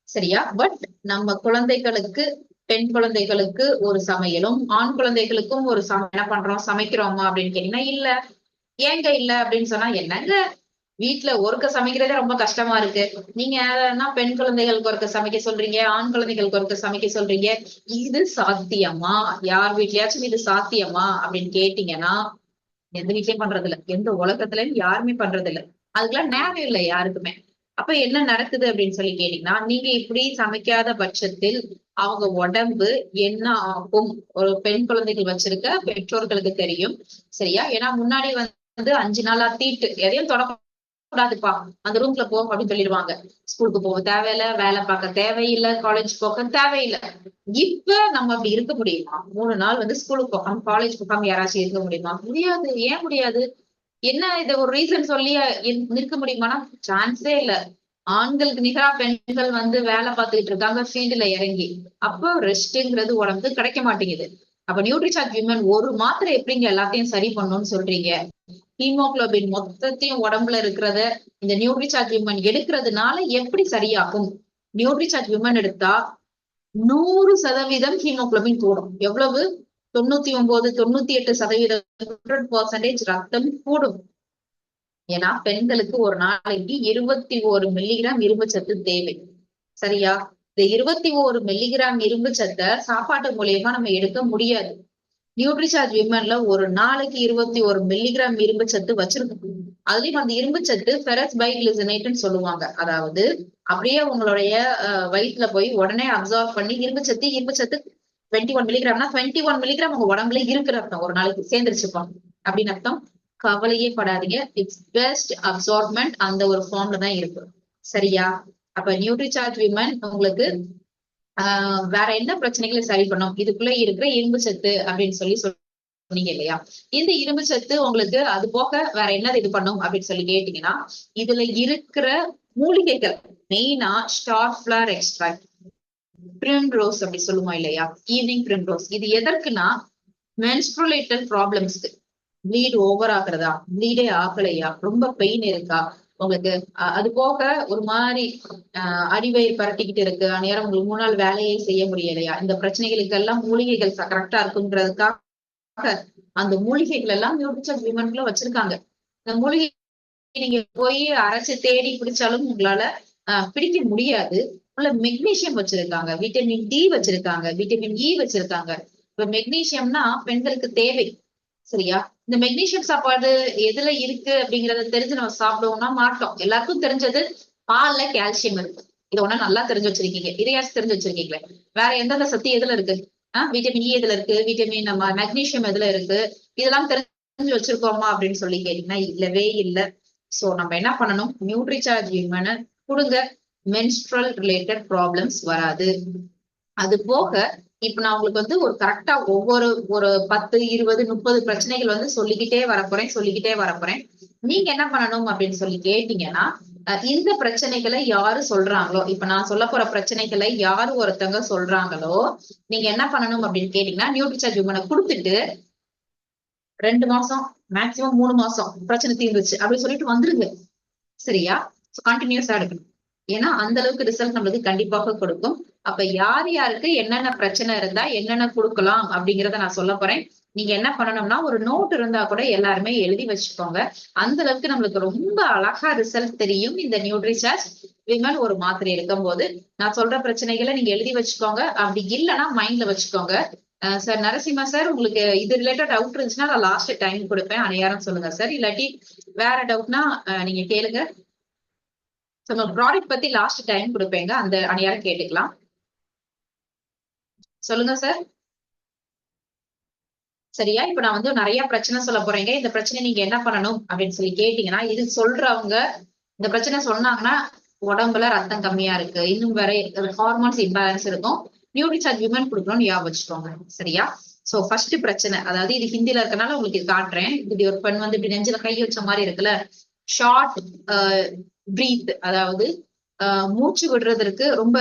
சரியா? பட் நம்ம குழந்தைகளுக்கு, பெண் குழந்தைகளுக்கு ஒரு சமையலும், ஆண் குழந்தைகளுக்கும் ஒரு என்ன பண்றோம், சமைக்கிறோமா அப்படின்னு கேட்டீங்கன்னா இல்ல. ஏங்க இல்ல அப்படின்னு சொன்னா, என்னங்க வீட்டுல ஒருக்க சமைக்கிறதே ரொம்ப கஷ்டமா இருக்கு. நீங்க யாரன்னா பெண் குழந்தைகளுக்கு ஒருக்க சமைக்க சொல்றீங்க, ஆண் குழந்தைகளுக்கு ஒருக்க சமைக்க சொல்றீங்க. இது சாத்தியமா? யார் வீட்லயாச்சும் இது சாத்தியமா அப்படின்னு கேட்டீங்கன்னா, எந்த வீட்லயும் பண்றது இல்ல. எந்த உலகத்துலயும் யாருமே பண்றது இல்ல. அதுக்கெல்லாம் நேரம் இல்லை யாருக்குமே. அப்ப என்ன நடக்குது அப்படின்னு சொல்லி கேட்டீங்கன்னா, நீங்க இப்படி சமைக்காத பட்சத்தில் அவங்க உடம்பு என்ன ஆகும்? ஒரு பெண் குழந்தைகள் வச்சிருக்க பெற்றோர்களுக்கு தெரியும். சரியா? ஏன்னா முன்னாடி வந்து 5 நாளா தீட்டு எதையும் தொட கூடாதுப்பா, அந்த ரூம்ல போ அப்படின்னு சொல்லிடுவாங்க. ஸ்கூலுக்கு போக தேவையில்ல, வேலை பார்க்க தேவையில்ல, காலேஜ் போக தேவையில்ல. இப்ப நம்ம அப்படி இருக்க முடியுமா? 3 நாள் வந்து ஸ்கூலுக்கு போகாம, காலேஜ் போகாம யாராச்சும் இருக்க முடியுமா? முடியாது. ஏன் முடியாது? என்ன இத ஒரு ரீசன் சொல்லி நிற்க முடியுமானா, சான்ஸே இல்ல. ஆண்களுக்கு நிகரா பெண்கள் வந்து வேலை பார்த்துக்கிட்டு இருக்காங்க ஃபீல்டுல இறங்கி. அப்போ ரெஸ்ட்ங்கிறது உடம்புக்கு கிடைக்க மாட்டேங்குது. அப்ப நியூட்ரிசார்ஜ் விமன் ஒரு மாத்திரை எப்படிங்க எல்லாத்தையும் சரி பண்ணும்னு சொல்றீங்க? ஹீமோகுளோபின் மொத்தத்தையும் உடம்புல இருக்கிறத இந்த நியூட்ரிசார்ஜ் விமன் எடுக்கிறதுனால எப்படி சரியாகும்? நியூட்ரிசார்ஜ் விமன் எடுத்தா 100% ஹீமோகுளோபின் கூடும். எவ்வளவு? 99, 98% 100% ரத்தம் கூடும். ஏன்னா பெண்களுக்கு ஒரு நாளைக்கு 21 மில்லிகிராம் இரும்பு சத்து தேவை. சரியா? இந்த 21 மில்லிகிராம் இரும்பு சத்தை சாப்பாட்டு மூலியமா நம்ம எடுக்க முடியாது. நியூட்ரிசார்ஜ் விமன்ல ஒரு நாளைக்கு 21 மில்லிகிராம் இரும்பு சத்து வச்சிருக்கும். அதுலயும் அந்த இரும்பு சத்து ஃபெரஸ் பைகிளிசனேட்னு சொல்லுவாங்க. அதாவது அப்படியே உங்களுடைய வயிற்றுல போய் உடனே அப்சார்ப் பண்ணி இரும்பு சத்து 21 மில்லிகிராம்னா 21 மில்லிகிராம் உங்க உடம்புல இருக்கிற அர்த்தம். ஒரு நாளைக்கு சேர்ந்துருச்சுப்போம் அப்படின்னு அர்த்தம். கவலையே படாதீங்க. இட்ஸ் பெஸ்ட் அப்சார்ப்மெண்ட் அந்த ஒரு ஃபார்ம்ல தான் இருக்கு. சரியா? அப்ப நியூட்ரிசார்ஜ் விமன் உங்களுக்கு வேற என்ன பிரச்சனைகளை சரி பண்ணும்? இதுக்குள்ள இருக்கிற இரும்பு சத்து அப்படின்னு சொல்லி சொன்னீங்க இல்லையா? இந்த இரும்பு சத்து உங்களுக்கு அது போக வேற என்னது இது பண்ணும் அப்படின்னு சொல்லி கேட்டீங்கன்னா, இதுல இருக்கிற மூலிகைகள் மெயினா ஸ்டார் ஃபிளவர் எக்ஸ்ட்ராக்ட், பிரிம்ரோஸ் அப்படி சொல்லுவோம் இல்லையா? Evening Primrose. இது எதற்குன்னா மென்ஸ்ட்ருலேட்டல் ப்ராப்ளம்ஸ்க்கு. ப்ளீட் ஓவர் ஆகுறதா, ப்ளீடே ஆகலையா, ரொம்ப பெயின் இருக்கா உங்களுக்கு, அது போக ஒரு மாதிரி அடிவயிறு பரட்டிக்கிட்டு இருக்கு, அந்நேரம் உங்களுக்கு 3 நாள் வேலையே செய்ய முடியலையா, இந்த பிரச்சனைகளுக்கு எல்லாம் மூலிகைகள் கரெக்டா இருக்குன்றதுக்காக அந்த மூலிகைகள் எல்லாம் நியூட்ரிசார்ஜ் விமன்குள்ள வச்சிருக்காங்க. இந்த மூலிகை நீங்க போய் அரைச்சு தேடி பிடிச்சாலும் உங்களால பிடிக்க முடியாது. உள்ள மெக்னீசியம் வச்சிருக்காங்க, விட்டமின் டி வச்சிருக்காங்க, விட்டமின் இ வச்சிருக்காங்க. இப்ப மெக்னீசியம்னா பெண்களுக்கு தேவை. சரியா? இந்த மெக்னீசியம் சாப்பாடு எதுல இருக்கு அப்படிங்கறத தெரிஞ்சு நம்ம சாப்பிடுவோம்னா மாட்டோம். எல்லாருக்கும் தெரிஞ்சது பால்ல கால்சியம் இருக்கு. இத ஒண்ணா நல்லா தெரிஞ்சு வச்சிருக்கீங்க. இதையாச்சும் தெரிஞ்சு வச்சிருக்கீங்களே. வேற எந்தெந்த சத்து எதுல இருக்கு? விட்டமின் இ எதுல இருக்கு? விட்டமின் நம்ம மெக்னீசியம் எதுல இருக்கு? இதெல்லாம் தெரிஞ்சு வச்சிருக்கோமா அப்படின்னு சொல்லி கேட்டீங்கன்னா இல்லவே இல்ல. சோ நம்ம என்ன பண்ணணும்? நியூட்ரிசார்ஜ் விமனை கொடுங்க. மென்ஸ்ட்ரல் ரிலேட்டட் ப்ராப்ளம்ஸ் வராது. அது போக இப்ப நான் உங்களுக்கு வந்து ஒரு கரெக்டா ஒவ்வொரு ஒரு 10, 20, 30 பிரச்சனைகள் வந்து சொல்லிக்கிட்டே வரப்போறேன். நீங்க என்ன பண்ணணும் அப்படின்னு சொல்லி கேட்டீங்கன்னா, இந்த பிரச்சனைகளை யாரு சொல்றாங்களோ, இப்ப நான் சொல்ல போற பிரச்சனைகளை யாரு ஒருத்தவங்க சொல்றாங்களோ, நீங்க என்ன பண்ணணும் அப்படின்னு கேட்டீங்கன்னா, நியூட்ரிசார்ஜ் விமனை கொடுத்துட்டு 2 மாசம் மேக்சிமம் 3 மாசம் பிரச்சனை தீர்ந்துச்சு அப்படின்னு சொல்லிட்டு வந்துருங்க. சரியா? கண்டினியூஸா எடுக்கணும். ஏன்னா அந்த அளவுக்கு ரிசல்ட் நம்மளுக்கு கண்டிப்பாக கொடுக்கும். அப்ப யார் யாருக்கு என்னென்ன பிரச்சனை இருந்தா என்னென்ன கொடுக்கலாம் அப்படிங்கறத நான் சொல்ல போறேன். நீங்க என்ன பண்ணணும்னா ஒரு நோட் இருந்தா கூட எல்லாருமே எழுதி வச்சுக்கோங்க. அந்த அளவுக்கு நம்மளுக்கு ரொம்ப அழகா ரிசல்ட் தெரியும் இந்த நியூட்ரிசார்ஜ் விமன் ஒரு மாத்திரை எடுக்கும் போது. நான் சொல்ற பிரச்சனைகளை நீங்க எழுதி வச்சுக்கோங்க. அப்படி இல்லைன்னா மைண்ட்ல வச்சுக்கோங்க. சார் நரசிம்மா சார், உங்களுக்கு இது ரிலேட்டட் டவுட் இருந்துச்சுன்னா நான் லாஸ்ட் டைம் கொடுப்பேன், அனையாரம் சொல்லுங்க சார். இல்லாட்டி வேற டவுட்னா நீங்க கேளுங்க. உங்க ப்ராடக்ட் பத்தி லாஸ்ட் டைம் கொடுப்பேங்க, அந்த அனையாரம் கேட்டுக்கலாம். சொல்லுங்க சார். சரியா? இப்ப நான் வந்து நிறைய பிரச்சனை சொல்ல போறேங்க. இந்த பிரச்சனை நீங்க என்ன பண்ணணும் அப்படின்னு சொல்லி கேட்டீங்கன்னா, இது சொல்றவங்க இந்த பிரச்சனை சொன்னாங்கன்னா உடம்புல ரத்தம் கம்மியா இருக்கு, இன்னும் வேற ஹார்மோன்ஸ் இம்பேலன்ஸ் இருக்கும், நியூட்ரிசார்ஜ் விமன் கொடுக்கணும்னு ஞாபகம் வச்சுக்கோங்க. சரியா? சோ ஃபர்ஸ்ட் பிரச்சனை, அதாவது இது ஹிந்தில இருக்கனால உங்களுக்கு இது காட்டுறேன். இப்படி ஒரு பெண் வந்து இப்படி நெஞ்சில கை வச்ச மாதிரி இருக்குல்ல, ஷார்ட் பிரீத், அதாவது மூச்சு விடுறதற்கு ரொம்ப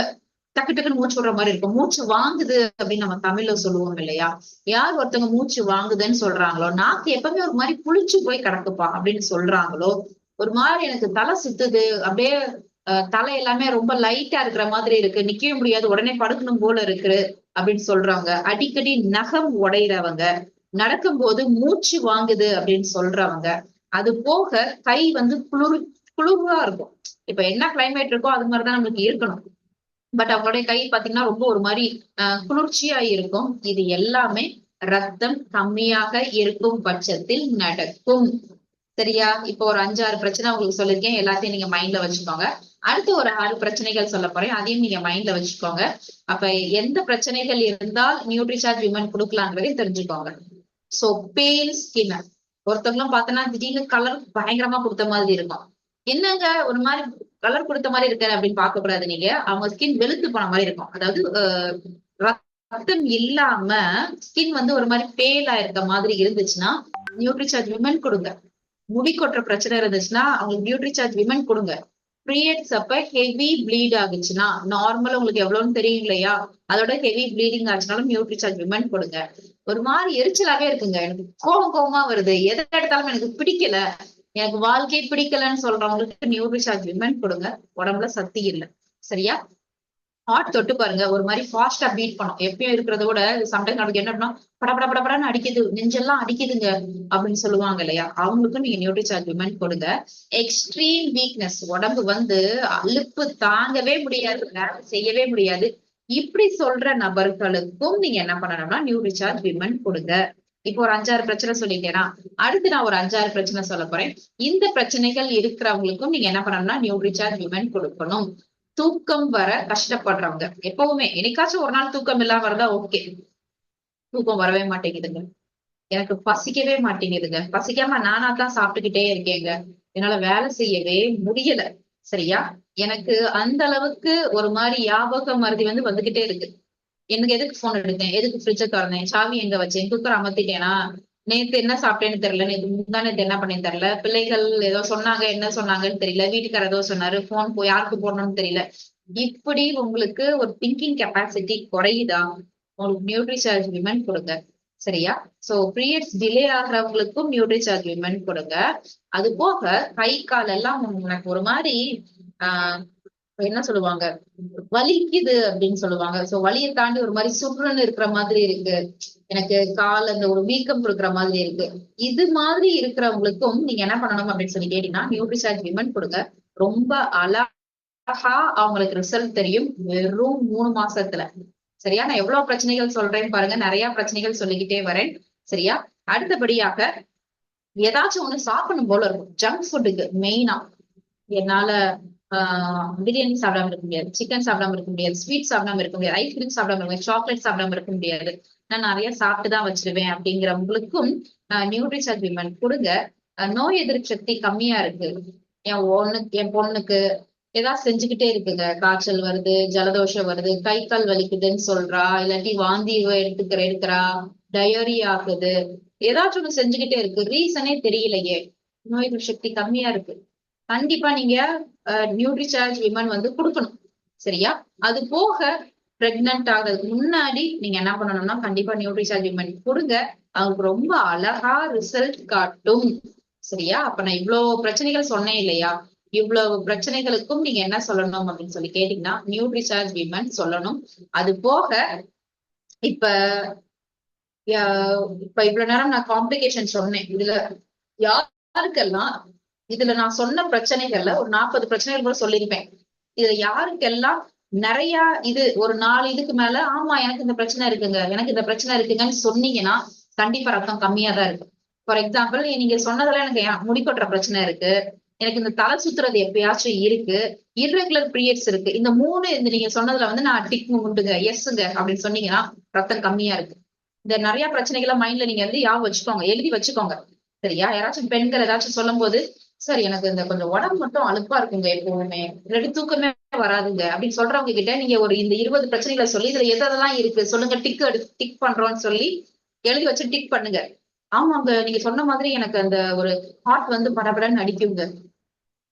டக்கு டக்குன்னு மூச்சு விடுற மாதிரி இருக்கும். மூச்சு வாங்குது அப்படின்னு நம்ம தமிழ்ல சொல்லுவோம் இல்லையா? யார் ஒருத்தவங்க மூச்சு வாங்குதுன்னு சொல்றாங்களோ, நாக்கு எப்பவுமே ஒரு மாதிரி புளிச்சு போய் கிடக்குப்பா அப்படின்னு சொல்றாங்களோ, ஒரு மாதிரி எனக்கு தலை சுத்துது, அப்படியே தலை எல்லாமே ரொம்ப லைட்டா இருக்கிற மாதிரி இருக்கு, நிக்கவே முடியாது, உடனே படுக்கணும் போல இருக்கு அப்படின்னு சொல்றவங்க, அடிக்கடி நகம் உடையிறவங்க, நடக்கும்போது மூச்சு வாங்குது அப்படின்னு சொல்றவங்க, அது போக கை வந்து குளிர்வா இருக்கும். இப்ப என்ன கிளைமேட் இருக்கோ அது மாதிரிதான் நம்மளுக்கு இருக்கணும். பட் அவங்களுடைய கை பாத்தீங்கன்னா ரொம்ப ஒரு மாதிரி குளிர்ச்சியா இருக்கும். இது எல்லாமே ரத்தம் கம்மியாக இருக்கும் பட்சத்தில் நடக்கும். சரியா? இப்போ ஒரு 5, 6 பிரச்சனை உங்களுக்கு சொல்லிருக்கேன். எல்லாத்தையும் நீங்க மைண்ட்ல வச்சுக்கோங்க. அடுத்து ஒரு 6 பிரச்சனைகள் சொல்ல போறேன், அதையும் நீங்க மைண்ட்ல வச்சுக்கோங்க. அப்ப எந்த பிரச்சனைகள் இருந்தால் நியூட்ரிசார்ஜ் விமன் கொடுக்கலாங்கிறதையும் தெரிஞ்சுக்கோங்க. சோ பேல் ஸ்கின், ஒருத்தவங்களும் பார்த்தோன்னா திடீர்னு கலர் பயங்கரமா கொடுத்த மாதிரி இருக்கும். என்னங்க ஒரு மாதிரி கலர் கொடுத்த மாதிரி இருக்காரு அப்படின்னு பார்க்க கூடாது. நீங்க அவங்க ஸ்கின் வெளுத்து போன மாதிரி இருக்கும். அதாவது ரத்தம் இல்லாம ஸ்கின் வந்து ஒரு மாதிரி பேலா இருக்க மாதிரி இருந்துச்சுன்னா நியூட்ரிசார்ஜ் விமன் கொடுங்க. முடி கொட்டுற பிரச்சனை இருந்துச்சுன்னா அவங்களுக்கு நியூட்ரிசார்ஜ் விமன் கொடுங்க. பீரியட்ஸ் அப்ப ஹெவி ப்ளீட் ஆகுச்சுன்னா, நார்மலா உங்களுக்கு எவ்வளவுன்னு தெரியும் இல்லையா, அதோட ஹெவி ப்ளீடிங் ஆச்சுனாலும் நியூட்ரிசார்ஜ் விமன் கொடுங்க. ஒரு மாதிரி எரிச்சலாவே இருக்குங்க, எனக்கு கோபமா வருது, எதை எடுத்தாலும் எனக்கு பிடிக்கல, எனக்கு வாழ்க்கையே பிடிக்கலன்னு சொல்றவங்களுக்கு நியூட்ரிசார்ஜ் விமன் கொடுங்க. உடம்புல சக்தி இல்லை. சரியா? ஹார்ட் தொட்டு பாருங்க, ஒரு மாதிரி ஃபாஸ்டா பீட் பண்ணும். எப்பயும் இருக்கிறத விட சம்டைம் நமக்கு என்ன பண்ணா படபடன்னு அடிக்குது, நெஞ்செல்லாம் அடிக்குதுங்க அப்படின்னு சொல்லுவாங்க இல்லையா, அவங்களுக்கும் நீங்க நியூட்ரிசார்ஜ் விமன் கொடுங்க. எக்ஸ்ட்ரீம் வீக்னஸ், உடம்பு வந்து அலுப்பு தாங்கவே முடியாது, வேலை செய்யவே முடியாது, இப்படி சொல்ற நபர்களுக்கும் நீங்க என்ன பண்ணணும்னா நியூட்ரிசார்ஜ் விமன் கொடுங்க. இப்போ ஒரு 5-6 பிரச்சனை சொல்லிட்டேனா, அடுத்து நான் ஒரு 5-6 பிரச்சனை சொல்ல போறேன். இந்த பிரச்சனைகள் இருக்கிறவங்களுக்கும் நீங்க என்ன பண்ணணும்னா நியூட்ரிசார்ஜ் விமன் கொடுக்கணும். தூக்கம் வர கஷ்டப்படுறவங்க, எப்பவுமே என்னைக்காச்சும் ஒரு நாள் தூக்கம் இல்லாம இருந்தா ஓகே, தூக்கம் வரவே மாட்டேங்குதுங்க, எனக்கு பசிக்கவே மாட்டேங்குதுங்க, பசிக்காம நானா தான் சாப்பிட்டுக்கிட்டே இருக்கேங்க, என்னால வேலை செய்யவே முடியல. சரியா? எனக்கு அந்த அளவுக்கு ஒரு மாதிரி ஞாபக மறதி வந்து வந்துகிட்டே இருக்கு. எனக்கு எதுக்கு போன் எடுத்தேன், எதுக்கு ஃப்ரிட்ஜ திறந்தேன், சாவி எங்க வச்சேன், குக்கர் அமர்த்திட்டேனா, நேத்து என்ன சாப்பிட்டேன்னு தெரியல, நேத்து முந்தானேத்து என்ன பண்ணேன்னு தெரியல, பிள்ளைகள் ஏதோ சொன்னாங்க, என்ன சொன்னாங்கன்னு தெரியல, வீட்டுக்காரர் ஏதோ சொன்னாரு, போன் போய் யாருக்கு போடணும்னு தெரியல. இப்படி உங்களுக்கு ஒரு திங்கிங் கெப்பாசிட்டி குறையுதா, உங்களுக்கு நியூட்ரிசார்ஜ் விமன் கொடுங்க. சரியா? சோ பீரியட்ஸ் டிலே ஆகுறவங்களுக்கும் நியூட்ரிசார்ஜ் விமன் கொடுங்க. அது போக கை கால் எல்லாம் எனக்கு ஒரு மாதிரி ஆஹ் என்ன சொல்லுவாங்க, வலிக்குது அப்படின்னு சொல்லுவாங்க. சோ வலியை தாண்டி ஒரு மாதிரி சுருன்னு இருக்கிற மாதிரி இருக்கு, எனக்கு கால் அந்த ஒரு வீக்கம் கொடுக்குற மாதிரி இருக்கு, இது மாதிரி இருக்கிறவங்களுக்கும் நீங்க என்ன பண்ணணும் அப்படின்னு சொல்லி கேட்டீங்கன்னா நியூட்ரிசார்ஜ் விமன் கொடுங்க. ரொம்ப அழகா அவங்களுக்கு ரிசல்ட் தெரியும் வெறும் 3 மாசத்துல. சரியா? நான் எவ்வளவு பிரச்சனைகள் சொல்றேன்னு பாருங்க, நிறைய பிரச்சனைகள் சொல்லிக்கிட்டே வரேன். சரியா? அடுத்தபடியாக ஏதாச்சும் ஒண்ணு சாப்பிடணும் போல இருக்கும், ஜங்க் ஃபுட்டுக்கு மெயினா. என்னால பிரியாணி சாப்பிடாம இருக்க முடியாது, சிக்கன் சாப்பிடாம இருக்க முடியாது, ஸ்வீட் சாப்பிடாம இருக்க முடியாது, ஐஸ்கிரீம் சாப்பிடாம இருக்க முடியாது, சாக்லேட் சாப்பிடாம இருக்க முடியாது, நான் நிறைய சாப்பிட்டுதான் வச்சிருவேன் அப்படிங்கிறவங்களுக்கும் நியூட்ரிசார்ஜ் விமன் கொடுங்க. நோய் எதிர்ப்பு சக்தி கம்மியா இருக்கு, என் பொண்ணுக்கு ஏதாவது செஞ்சுக்கிட்டே இருக்குங்க, காய்ச்சல் வருது, ஜலதோஷம் வருது, கை கால் வலிக்குதுன்னு சொல்றா, இல்லாட்டி வாந்தி எடுக்கிறா, டயரி ஆகுது, ஏதாச்சும் ஒண்ணு செஞ்சுக்கிட்டே இருக்கு, ரீசனே தெரியலையே, நோய் எதிர்ப்பு சக்தி கம்மியா இருக்கு, கண்டிப்பா நீங்க நியூட்ரிசார்ஜ் விமன் வந்து கொடுக்கணும். சரியா? அது போக பிரெக்னன்ட் ஆகிறதுக்கு முன்னாடி நீங்க என்ன பண்ணணும்னா கண்டிப்பா நியூட்ரிசார்ஜ் விமன் கொடுங்க. அவங்களுக்கு ரொம்ப அழகா ரிசல்ட் காட்டும். சரியா? அப்ப நான் இவ்வளவு பிரச்சனைகள் சொன்னேன் இல்லையா, இவ்வளவு பிரச்சனைகளுக்கும் நீங்க என்ன சொல்லணும் அப்படின்னு சொல்லி கேட்டீங்கன்னா நியூட்ரிசார்ஜ் விமன் சொல்லணும். அது போக இப்ப இப்ப இவ்வளவு நேரம் நான் காம்ப்ளிகேஷன் சொன்னேன், இதுல யாருக்கெல்லாம் இதுல நான் சொன்ன பிரச்சனைகள்ல ஒரு 40 பிரச்சனைகள் கூட சொல்லியிருப்பேன். இதுல யாருக்கெல்லாம் நிறைய இது ஒரு 4 இதுக்கு மேல ஆமா எனக்கு இந்த பிரச்சனை இருக்குங்க, எனக்கு இந்த பிரச்சனை இருக்குங்கன்னு சொன்னீங்கன்னா கண்டிப்பா ரத்தம் கம்மியா தான் இருக்கு. ஃபார் எக்ஸாம்பிள் நீங்க சொன்னதெல்லாம் எனக்கு முடி கொட்டுற பிரச்சனை இருக்கு, எனக்கு இந்த தலை சுத்துறது எப்பயாச்சும் இருக்கு, இர்ரெகுலர் பீரியட்ஸ் இருக்கு, இந்த 3 இந்த நீங்க சொன்னதுல வந்து நான் டிக் உண்டுங்க எஸ்ங்க அப்படின்னு சொன்னீங்கன்னா ரத்தம் கம்மியா இருக்கு. இந்த நிறைய பிரச்சனைகளை மைண்ட்ல நீங்க வந்து ஞாபகம் வச்சுக்கோங்க, எழுதி வச்சுக்கோங்க. சரியா? யாராச்சும் பெண்கள் ஏதாச்சும் சொல்லும் போது சார் எனக்கு இந்த கொஞ்சம் உடம்பு மட்டும் அலுப்பா இருக்குங்க எப்பவுமே, இல்லாட்டி தூக்கமே வராதுங்க அப்படின்னு சொல்றவங்க கிட்ட நீங்க ஒரு இந்த 20 பிரச்சனைகளை சொல்லி இதுல எதெல்லாம் இருக்கு சொல்லுங்க, டிக் பண்றோம்னு சொல்லி எழுதி வச்சு டிக் பண்ணுங்க. ஆமாங்க நீங்க சொன்ன மாதிரி எனக்கு அந்த ஒரு ஹார்ட் வந்து படபடன்னு அடிக்குங்க,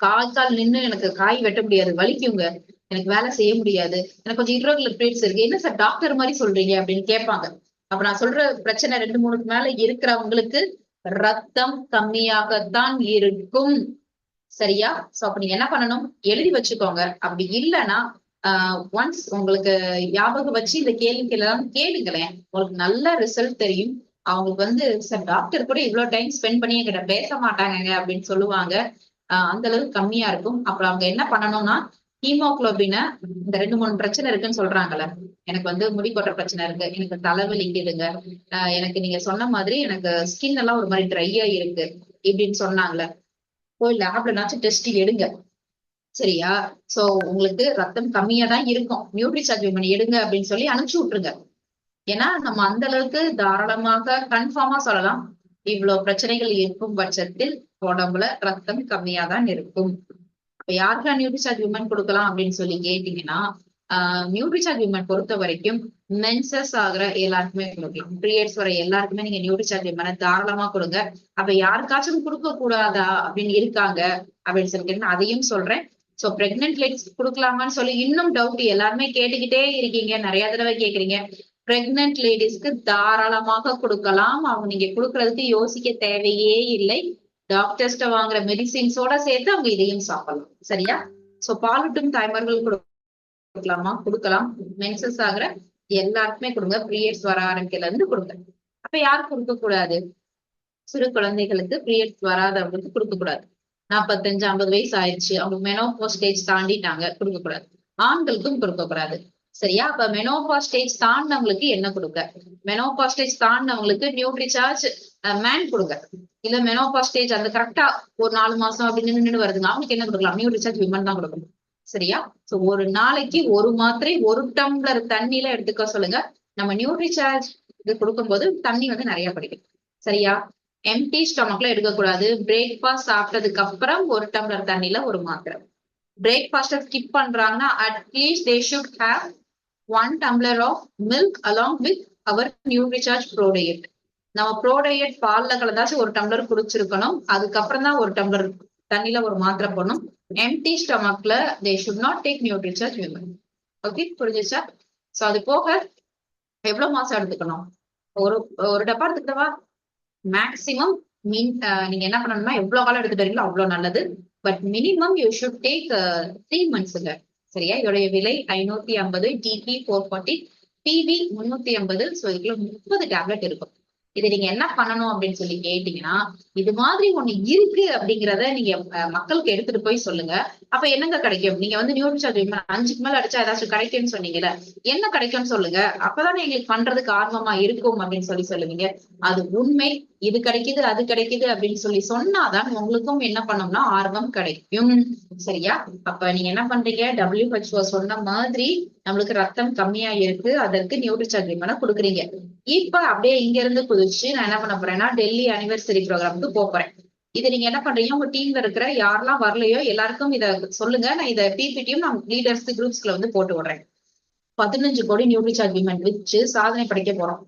கால் நின்னு எனக்கு காய் வெட்ட முடியாது, வலிக்குங்க, எனக்கு வேலை செய்ய முடியாது, எனக்கு கொஞ்சம் இர்ரெகுலர் பீரியட்ஸ் இருக்கு, என்ன சார் டாக்டர் மாதிரி சொல்றீங்க அப்படின்னு கேட்பாங்க. அப்ப நான் சொல்ற பிரச்சனை 2-3க்கு மேல இருக்கிறவங்களுக்கு ரத்தம் கம்மியாகத்தான் இருக்கும். சரியா? சோ அப்ப நீங்க என்ன பண்ணணும், எழுதி வச்சுக்கோங்க. அப்படி இல்லைன்னா ஒன்ஸ் உங்களுக்கு ஞாபகம் வச்சு இந்த கேள்விக்கெல்லாம் கேளுங்களேன், உங்களுக்கு நல்ல ரிசல்ட் தெரியும். அவங்களுக்கு வந்து சார் டாக்டர் கூட இவ்வளவு டைம் ஸ்பெண்ட் பண்ணி என்கிட்ட பேச மாட்டாங்க அப்படின்னு சொல்லுவாங்க. அந்த அளவுக்கு கம்மியா இருக்கும். அப்புறம் அவங்க என்ன பண்ணணும்னா ஹீமோகுளோபின இந்த 2-3 பிரச்சனை இருக்குன்னு சொல்றாங்கல்ல, எனக்கு வந்து முடி கொட்ட பிரச்சனை இருக்கு, எனக்கு தலைவலிக்குதுங்க, எனக்கு நீங்க சொன்ன மாதிரி எனக்கு ஸ்கின் எல்லாம் ஒரு மாதிரி ட்ரையா இருக்கு இப்படின்னு சொன்னாங்கல்ல, போய் லேப்லனாச்சும் டெஸ்ட் எடுங்க. சரியா? சோ உங்களுக்கு ரத்தம் கம்மியா தான் இருக்கும், நியூட்ரிசார்ஜ் விமன் எடுங்க அப்படின்னு சொல்லி அனுப்பிச்சு விட்டுருங்க. ஏன்னா நம்ம அந்த அளவுக்கு தாராளமாக கன்ஃபார்மா சொல்லலாம், இவ்வளவு பிரச்சனைகள் இருக்கும் பட்சத்தில் உடம்புல ரத்தம் கம்மியா தான் இருக்கும். இப்ப யாருக்கெல்லாம் நியூட்ரிசார்ஜ் விமன் கொடுக்கலாம் அப்படின்னு சொல்லி கேட்டீங்கன்னா நியூட்ரிசார்ஜ் விமன் பொறுத்த வரைக்கும் மென்சஸ் ஆகுற எல்லாருக்குமே கொடுக்கலாம். பீரியட்ஸ் வர எல்லாருக்குமே நீங்க நியூட்ரிசார்ஜ் விமனை தாராளமா கொடுங்க. அப்ப யாருக்காச்சும் கொடுக்க கூடாதா அப்படின்னு இருக்காங்க அப்படின்னு சொல்லிட்டு அதையும் சொல்றேன். சோ பிரெக்னென்ட் லேடிஸ் கொடுக்கலாமான்னு சொல்லி இன்னும் டவுட் எல்லாருமே கேட்டுக்கிட்டே இருக்கீங்க, நிறைய தடவை கேக்குறீங்க. பிரெக்னென்ட் லேடிஸ்க்கு தாராளமாக கொடுக்கலாம். அவங்க நீங்க கொடுக்கறதுக்கு யோசிக்க தேவையே இல்லை. டாக்டர்ஸ்ட வாங்குற மெடிசின்ஸோட சேர்த்து அவங்க இதையும் சாப்பிடலாம். சரியா? சோ பாலூட்டும் தாய்மார்கள் கொடுக்கலாமா? கொடுக்கலாம். மென்சஸ் ஆகுற எல்லாருக்குமே கொடுங்க. பீரியட்ஸ் வர ஆரம்பிக்கல இருந்து கொடுங்க. அப்ப யாருக்கு கொடுக்க கூடாது? சிறு குழந்தைகளுக்கு பீரியட்ஸ் வராதவங்களுக்கு கொடுக்க கூடாது. 45 50 வயசு ஆயிடுச்சு, அவங்க மெனோபாஸ் ஸ்டேஜ் தாண்டிட்டாங்க, கொடுக்க கூடாது. ஆண்களுக்கும் கொடுக்க கூடாது. சரியா? அப்ப மெனோபாஸ் ஸ்டேஜ் தாண்டினவங்களுக்கு என்ன கொடுக்க? மெனோபாஸ் ஸ்டேஜ் தாண்டினவங்களுக்கு நியூட்ரிசார்ஜ் மேன் கொடுங்க. இல்ல மெனோபாஸ் ஸ்டேஜ் அந்த கரெக்டா ஒரு 4 மாசம் அப்படின்னு நின்று வருதுங்க, அவங்களுக்கு என்ன கொடுக்கலாம்? நியூட்ரிசார்ஜ் விமன் தான் கொடுக்கணும். சரியா? சோ ஒரு நாளைக்கு ஒரு மாத்திரை 1 டம்ளர் தண்ணியில எடுத்துக்க சொல்லுங்க. நம்ம நியூட்ரிசார்ஜ் இது கொடுக்கும்போது தண்ணி நிறைய படிக்கும். சரியா? எம்டி ஸ்டொமக்ல எடுக்கக்கூடாது. பிரேக்ஃபாஸ்ட் சாப்பிட்டதுக்கு அப்புறம் 1 டம்ளர் தண்ணியில ஒரு மாத்திரை. பிரேக்ஃபாஸ்ட ஸ்கிப் பண்றாங்கன்னா at least they should have 1 tumbler of milk along with our Nutricharge ProDiet. நம்ம ப்ரோடயட் பால்ல கலந்தாச்சும் 1 டம்ளர் குடிச்சிருக்கணும். அதுக்கப்புறம் தான் 1 டம்ளர் தண்ணியில ஒரு மாத்திரை போடணும். எம்டி ஸ்டொமக்ல they should not take Nutricharge women. Okay, புரிஞ்சுச்சா? சோ அது போக எவ்வளவு மாசம் எடுத்துக்கணும்? ஒரு டப்பா எடுத்துக்கிட்டவா? மேக்சிமம் நீங்க என்ன பண்ணணும்னா எவ்வளவு காலம் எடுத்துட்டு வரீங்களோ அவ்வளவு நல்லது. But minimum you should take 3 monthsங்க. சரியா? இதோடைய விலை 550, டிபி 440, டிபி 350. சோ இதுக்குள்ள 30 டேப்லெட் இருக்கும். இதை நீங்க என்ன பண்ணணும் அப்படின்னு சொல்லி கேட்டீங்கன்னா, இது மாதிரி ஒண்ணு இருக்கு அப்படிங்கிறத நீங்க மக்களுக்கு எடுத்துட்டு போய் சொல்லுங்க. அப்ப என்னங்க கிடைக்கும்? நீங்க நியூட்ரிசார்ஜ் 5க்கு மேல அடிச்சா ஏதாச்சும் கிடைக்கும்னு சொன்னீங்கல்ல, என்ன கிடைக்கும்னு சொல்லுங்க. அப்பதான் எங்களுக்கு பண்றதுக்கு ஆர்வமா இருக்கும் அப்படின்னு சொல்லுவீங்க. அது உண்மை. இது கிடைக்குது அது கிடைக்குது அப்படின்னு சொல்லி சொன்னாதான் உங்களுக்கும் என்ன பண்ணோம்னா ஆர்வம் கிடைக்கும். சரியா? அப்ப நீங்க என்ன பண்றீங்க? WHO சொன்ன மாதிரி நம்மளுக்கு ரத்தம் கம்மியா இருக்கு, அதற்கு நியூட்ரிசார்ஜ் விமனை கொடுக்குறீங்க. இப்ப அப்படியே இங்க இருந்து குதிச்சு நான் என்ன பண்ண போறேன்னா டெல்லி அனிவர்சரி ப்ரோக்ராமுக்கு போறேன். இது நீங்க என்ன பண்றீங்க? உங்க டீம்ல இருக்கிற யாரெல்லாம் வரலையோ எல்லாருக்கும் இத சொல்லுங்க. நான் இத பிபிடியும் நான் லீடர்ஸ் குரூப்ஸ்ல போட்டு விடுறேன். 15 கோடி நியூட்ரிசார்ஜ் விமன் வச்சு சாதனை படைக்க போறோம்.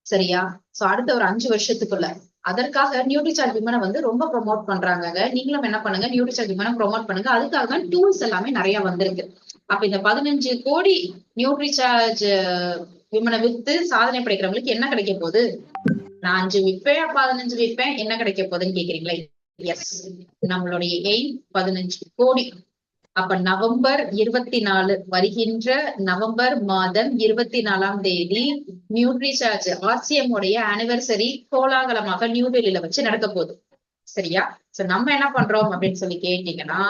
சரியா? சோ அடுத்த ஒரு 5 வருஷத்துக்குள்ள அதற்காக நியூட்ரிசார்ஜ் விமனை ரொம்ப ப்ரொமோட் பண்றாங்க. நீங்களும் என்ன பண்ணுங்க? நியூட்ரிசார்ஜ் விமனை ப்ரொமோட் பண்ணுங்க. அதுக்காக தான் டூல்ஸ் எல்லாமே நிறைய வந்திருக்கு. அப்ப இந்த 15 கோடி நியூட்ரிசார்ஜ் விமனை வித்து சாதனை படைக்கிறவங்களுக்கு என்ன கிடைக்க போகுது? நான் 5 விற்பேன், 15 விற்பேன், என்ன கிடைக்க போகுதுன்னு கேக்குறீங்களா? எஸ், நம்மளுடைய எய்ம் 15 கோடி. அப்ப நவம்பர் 24 வருகின்ற நவம்பர் மாதம் 24ஆம் தேதி நியூட்ரிசார்ஜ் RCM உடைய ஆனிவர்சரி கோலாகலமாக நியூ டெல்லியில வச்சு நடக்க போகுது. சரியா? சோ நம்ம என்ன பண்றோம் அப்படின்னு சொல்லி கேட்டீங்கன்னா,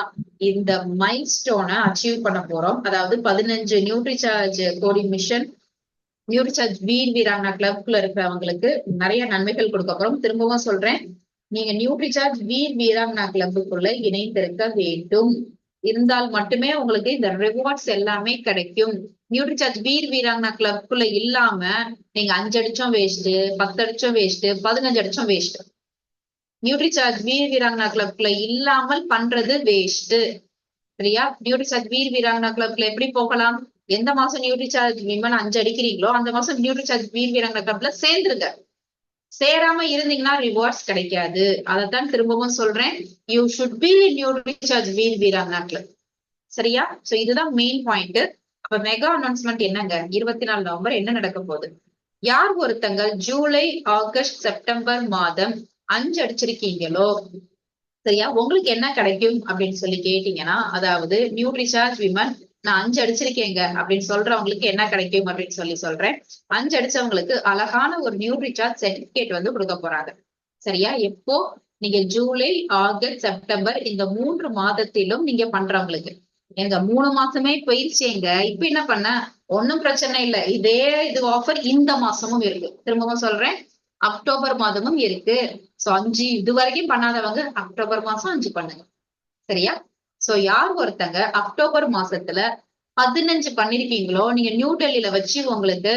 இந்த மைல் ஸ்டோனை அச்சீவ் பண்ண போறோம். அதாவது 15 நியூட்ரிசார்ஜ் கோடி மிஷன் நியூட்ரிசார்ஜ் வீர் வீராங்கனா கிளப்ல இருக்கிறவங்களுக்கு நிறைய நன்மைகள் கொடுக்க போறோம். திரும்பவும் சொல்றேன், நீங்க நியூட்ரிசார்ஜ் வீர் வீராங்கனா கிளப்புக்குள்ள இணைந்திருக்க வேண்டும். இருந்தால் மட்டுமே உங்களுக்கு இந்த ரிவார்ட்ஸ் எல்லாமே கிடைக்கும். நியூட்ரிசார்ஜ் வீர் வீராங்கனா கிளப்குள்ள இல்லாம நீங்க 5 அடிச்சும் வேஸ்ட், 10 அடிச்சும் வேஸ்ட், 15 அடிச்சும் வேஸ்ட். நியூட்ரிசார்ஜ் வீர் வீராங்கனா கிளப்குள்ள இல்லாமல் பண்றது வேஸ்ட். சரியா? நியூட்ரிசார்ஜ் வீர் வீராங்கனா கிளப்ல எப்படி போகலாம்? எந்த மாசம் நியூட்ரிசார்ஜ் விமன் 5 அடிக்கிறீங்களோ அந்த மாசம் நியூட்ரிசார்ஜ் வீர் வீராங்கனா கிளப்ல சேர்ந்துருங்க. சேராம இருந்தீங்கன்னா ரிவார்ட்ஸ் கிடைக்காது. அதைத்தான் திரும்பவும் சொல்றேன், you should be Nutricharge Veer Veerangana club. சரியா? சோ இதுதான் மெயின் பாயிண்ட். அப்ப மெகா அனௌன்ஸ்மெண்ட் என்னங்க? 24 நவம்பர் என்ன நடக்க போகுது? யார் ஒருத்தங்க ஜூலை, ஆகஸ்ட், செப்டம்பர் மாதம் 5 அடிச்சிருக்கீங்களோ, சரியா, உங்களுக்கு என்ன கிடைக்கும் அப்படின்னு சொல்லி கேட்டீங்கன்னா, அதாவது நியூட்ரிசார்ஜ் விமன் நான் 5 அடிச்சிருக்கேங்க அப்படின்னு சொல்றவங்களுக்கு என்ன கிடைக்கும் அப்படின்னு சொல்றேன். 5 அடிச்சவங்களுக்கு அழகான ஒரு நியூட்ரிசார்ஜ் சர்டிபிகேட் கொடுக்க போறாங்க. சரியா? எப்போ? நீங்க ஜூலை, ஆகஸ்ட், செப்டம்பர் இந்த 3 மாதத்திலும் நீங்க பண்றவங்களுக்கு. எங்க 3 மாசமே போயிடுச்சேங்க, இப்ப என்ன பண்ண? ஒன்னும் பிரச்சனை இல்லை. இதே ஆஃபர் இந்த மாசமும் இருக்கு. திரும்பவும் சொல்றேன், அக்டோபர் மாதமும் இருக்கு. சோ 5 இது வரைக்கும் பண்ணாதவங்க அக்டோபர் மாசம் 5 பண்ணுங்க. சரியா? சோ யார் ஒருத்தங்க அக்டோபர் மாசத்துல 15 பண்ணிருக்கீங்களோ, நீங்க நியூ டெல்லியில வச்சு உங்களுக்கு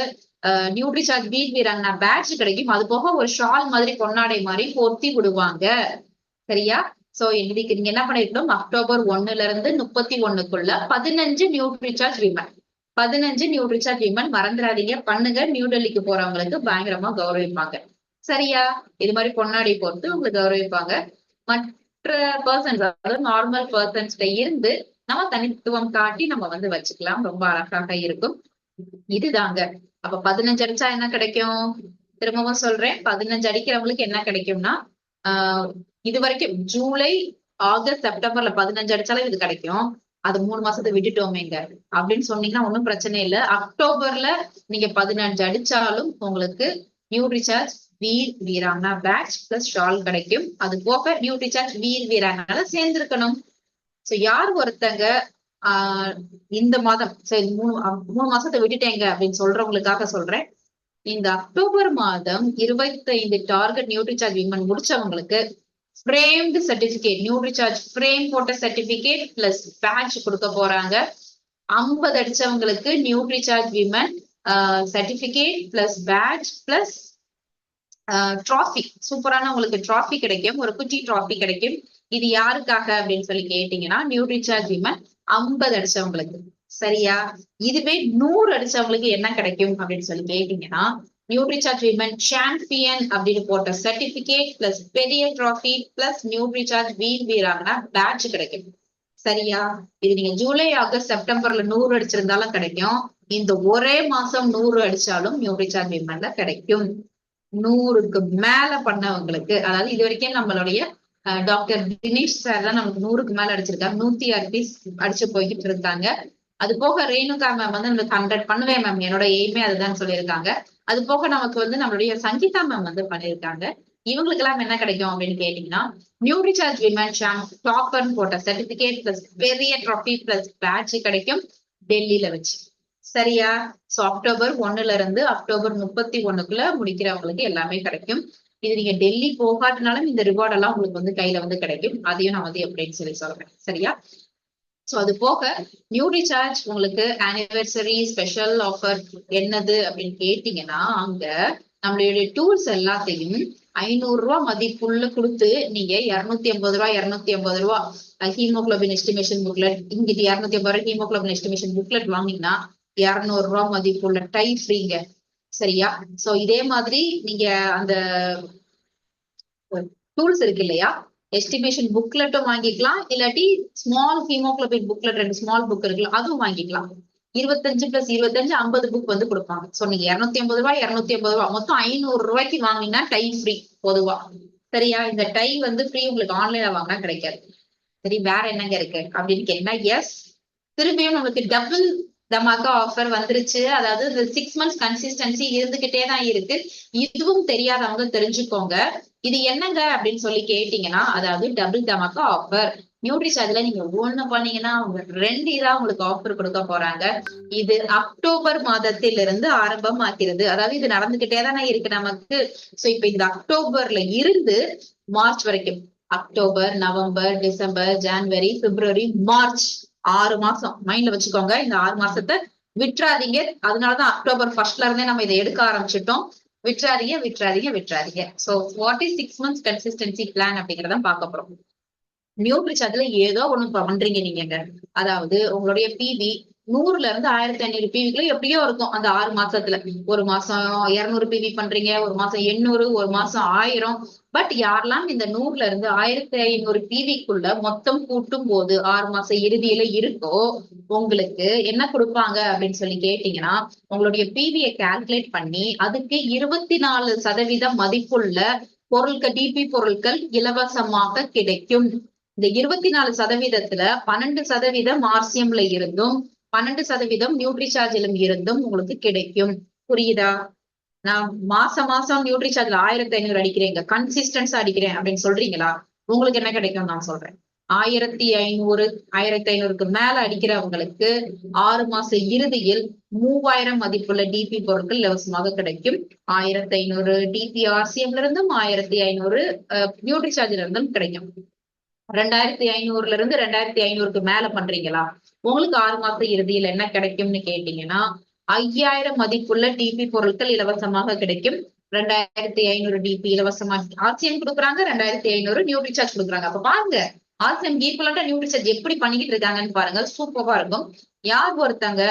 நியூட்ரிசார்ஜ் வீர் வீராங்கனா பேட்ச் கிடைக்கும். அது போக ஒரு ஷால் மாதிரி பொன்னாடை மாதிரி பொருத்தி விடுவாங்க. சரியா? சோ இன்னைக்கு நீங்க என்ன பண்ணிருக்கணும், அக்டோபர் 1ல இருந்து 31க்குள்ள 15 நியூட்ரிசார்ஜ் விமன் 15 நியூட்ரிசார்ஜ் விமன் மறந்துடாதீங்க, பண்ணுங்க. நியூ டெல்லிக்கு போறவங்களுக்கு பயங்கரமா கௌரவிப்பாங்க. சரியா? இது மாதிரி பொன்னாடி போட்டு உங்களுக்கு கௌரவிப்பாங்க. மற்ற பர்சன்ஸ், அதாவது நார்மல் பர்சன்ஸ்ல இருந்து நம்ம தனித்துவம் காட்டி நம்ம வந்து வச்சுக்கலாம். ரொம்ப அழகாக இருக்கும். இதுதாங்க. அப்ப 15 அடிச்சா என்ன கிடைக்கும்? திரும்பவும் சொல்றேன், 15 அடிக்கிறவங்களுக்கு என்ன கிடைக்கும்னா, இது வரைக்கும் ஜூலை, ஆகஸ்ட், செப்டம்பர்ல 15 அடிச்சாலும் இது கிடைக்கும். அது 3 மாசத்தை விட்டுட்டோமேங்க அப்படின்னு சொன்னீங்கன்னா ஒன்னும் பிரச்சனை இல்லை. அக்டோபர்ல நீங்க 15 அடிச்சாலும் உங்களுக்கு Nutricharge Veer Veerangana badge plus shawl கிடைக்கும். அது போக நியூட்ரிசார்ஜ் வீர் வீராங்கனால சேர்ந்திருக்கணும். சோ யார் ஒருத்தங்க இந்த மாதம் சரி 3 மாசத்தை விட்டுட்டேங்க அப்படின்னு சொல்றவங்களுக்காக சொல்றேன். இந்த அக்டோபர் மாதம் 25 டார்கெட் நியூட்ரிசார்ஜ் விமன் முடிச்சவங்களுக்கு ஃப்ரேம்டு சர்டிபிகேட், நியூட்ரிசார்ஜ் ஃப்ரேம் போட்ட சர்டிபிகேட் பிளஸ் பேட்ச் கொடுக்க போறாங்க. 50 அடிச்சவங்களுக்கு Nutricharge women certificate plus badge plus trophy, சூப்பரான உங்களுக்கு ட்ராஃபி கிடைக்கும். ஒரு குட்டி ட்ராஃபி கிடைக்கும். இது யாருக்காக அப்படின்னு சொல்லி கேட்டீங்கன்னா, நியூட்ரிசார்ஜ் விமன் 50 அடிச்சவங்களுக்கு. சரியா? இதுவே 100 அடிச்சவங்களுக்கு என்ன கிடைக்கும் அப்படின்னு சொல்லி கேட்டீங்கன்னா, நியூட்ரிசார்ஜ் விமன் சாம்பியன் அப்படின்னு போட்ட சர்டிபிகேட் பிளஸ் பெரிய trophy plus Nutricharge Veer Veerangana badge கிடைக்கும். சரியா? இது நீங்க ஜூலை, ஆகஸ்ட், செப்டம்பர்ல 100 அடிச்சிருந்தாலும் கிடைக்கும். இந்த ஒரே மாசம் 100 அடிச்சாலும் நியூட்ரிசார்ஜ் விமன்ல கிடைக்கும். 100க்கு மேல பண்ணவங்களுக்கு, அதாவது இது வரைக்கும் நம்மளுடைய டாக்டர் தினேஷ் சார் தான் நமக்கு 100க்கு மேல அடிச்சிருக்காங்க. 106 பீஸ் அடிச்சு போய்கிட்டு இருக்காங்க. அது போக ரேணுகா மேம் வந்து நம்மளுக்கு 100 பண்ணுவேன் மேம், என்னோட எய்மே அதுதான் சொல்லியிருக்காங்க. அது போக நமக்கு வந்து நம்மளுடைய சங்கீதா மேம் வந்து பண்ணியிருக்காங்க. இவங்களுக்கு எல்லாம் என்ன கிடைக்கும் அப்படின்னு கேட்டீங்கன்னா, நியூட்ரிசார்ஜ் விமன் டாப்பர் போட்ட சர்டிபிகேட் பிளஸ் பெரிய ட்ராஃபி பிளஸ் பேட்ச் கிடைக்கும் டெல்லியில வச்சு. சரியா? சோ அக்டோபர் 1ல இருந்து அக்டோபர் 31க்குள்ள முடிக்கிறவங்களுக்கு எல்லாமே கிடைக்கும். இது நீங்க டெல்லி போகாட்டினாலும் இந்த ரிவார்ட் எல்லாம் உங்களுக்கு வந்து கையில வந்து கிடைக்கும். அதையும் நான் வந்து எப்படின்னு சொல்லி சொல்றேன். சரியா? சோ அது போக நியூட்ரிசார்ஜ் உங்களுக்கு ஆனிவர்சரி ஸ்பெஷல் ஆஃபர் என்னது அப்படின்னு கேட்டீங்கன்னா, அங்க நம்மளுடைய டூல்ஸ் எல்லாத்தையும் 500 ரூபாய் மதிப்புள்ள கொடுத்து நீங்க 250 ரூபாய் ஹீமோகுளோபின் எஸ்டிமேஷன் புக்லெட், இங்கிட்டு 250 ரூபாய் ஹீமோகுளோபின் எஸ்டிமேஷன் புக்லெட் வாங்கினா 200 ரூபாய் மதிப்புள்ள டை ஃப்ரீங்க. சரியா? சோ இதே மாதிரி நீங்க அந்த டூல்ஸ் இருக்கு இல்லையா, எஸ்டிமேஷன் புக்லெட்டும் வாங்கிக்கலாம், இல்லாட்டி small haemoglobin booklet 2 small book இருக்குல்ல அதுவும் வாங்கிக்கலாம். 25 பிளஸ் 25 50 புக் வந்து கொடுப்பாங்க. சோ நீங்க 250 ரூபாய் 250 ரூபாய் மொத்தம் 500 ரூபாய்க்கு வாங்கினா டை ஃப்ரீ பொதுவா. சரியா? இந்த டை வந்து ஃப்ரீ, உங்களுக்கு ஆன்லைன்ல வாங்கினா கிடைக்காது. சரி, வேற என்னங்க இருக்கு அப்படின்னு கேட்டீங்கன்னா, எஸ் திரும்பியும் நமக்கு டபுள் தமாக்கா ஆஃபர் வந்துருச்சு. அதாவது இந்த 6 மந்த்ஸ் கன்சிஸ்டன்சி இருந்துகிட்டே தான் இருக்கு. இதுவும் தெரியாதவங்க தெரிஞ்சுக்கோங்க. இது என்னங்க அப்படின்னு சொல்லி கேட்டீங்கன்னா, அதாவது டபுள் தமாக்கா ஆஃபர். நியூட்ரிசார்ஜ்ல நீங்க ஒண்ணு பண்ணீங்கன்னா 2 இதா உங்களுக்கு ஆஃபர் கொடுக்க போறாங்க. இது அக்டோபர் மாதத்திலிருந்து ஆரம்பம் ஆகிறது. அதாவது இது நடந்துகிட்டே தானே இருக்கு நமக்கு. சோ இப்ப இந்த அக்டோபர்ல இருந்து மார்ச் வரைக்கும், அக்டோபர், நவம்பர், டிசம்பர், ஜனவரி, பிப்ரவரி, மார்ச் 6 மாசம் மைண்ட்ல வச்சுக்கோங்க. இந்த 6 மாசத்தை விட்டுறாதீங்க. அதனாலதான் அக்டோபர் 1ல இருந்தே நம்ம இதை எடுக்க ஆரம்பிச்சிட்டோம். விட்டுறாதீங்க. So what is 6 months consistency plan அப்படிங்கறத பார்க்க போறோம். நியூட்ரிசார்ஜ்ல ஏதோ ஒண்ணு பண்றீங்க நீங்க. அதாவது உங்களுடைய பிவி 100ல இருந்து 1500 பிவிக்குள்ள எப்படியோ இருக்கும். அந்த 6 மாசத்துல ஒரு மாசம் 200 பிவி பண்றீங்க, ஒரு மாசம் 800, ஒரு மாசம் 1000. பட் யாரெல்லாம் இந்த 100ல இருந்து 1500 பிவிக்குள்ள மொத்தம் கூட்டும் போது 6 மாசம் இறுதியில இருக்கோ, உங்களுக்கு என்ன கொடுப்பாங்க அப்படின்னு சொல்லி கேட்டீங்கன்னா, உங்களுடைய பிவியை கால்குலேட் பண்ணி அதுக்கு 24% மதிப்புள்ள பொருட்கள், டிபி பொருட்கள் இலவசமாக கிடைக்கும். இந்த 24%த்துல 12% ஆர்சிஎம்ல இருந்தும் 12% நியூட்ரிசார்ஜிலும் இருந்தும் உங்களுக்கு கிடைக்கும். புரியுதா? நான் மாசம் நியூட்ரிசார்ஜ்ல 1500 அடிக்கிறேங்க, கன்சிஸ்டன்ஸா அடிக்கிறேன் அப்படின்னு சொல்றீங்களா? உங்களுக்கு என்ன கிடைக்கும் நான் சொல்றேன். 1500க்கு மேல அடிக்கிறவங்களுக்கு 6 மாச இறுதியில் 3000 மதிப்புள்ள டிபி பொருட்கள் இலவசமாக கிடைக்கும். 1500 டிபி ஆர்சிஎம்ல இருந்தும் 1500 நியூட்ரிசார்ஜ்ல இருந்தும் கிடைக்கும். 2500ல இருந்து 2500க்கு மேல பண்றீங்களா, உங்களுக்கு 6 மாச இறுதியில என்ன கிடைக்கும்னு கேட்டீங்கன்னா 5000 மதிப்புள்ள டிபி பொருட்கள் இலவசமாக கிடைக்கும். 2500 டிபி இலவசமா ஆர்சிஎம் கொடுக்குறாங்க, 2500 நியூட்ரிசார்ஜ் கொடுக்குறாங்க. அப்ப பாருங்க ஆர்சிஎம் ஈக்குவலண்டா நியூட்ரிசார்ஜ் எப்படி பண்ணிக்கிட்டு இருக்காங்கன்னு பாருங்க. சூப்பரா இருக்கும். யார் ஒருத்தங்க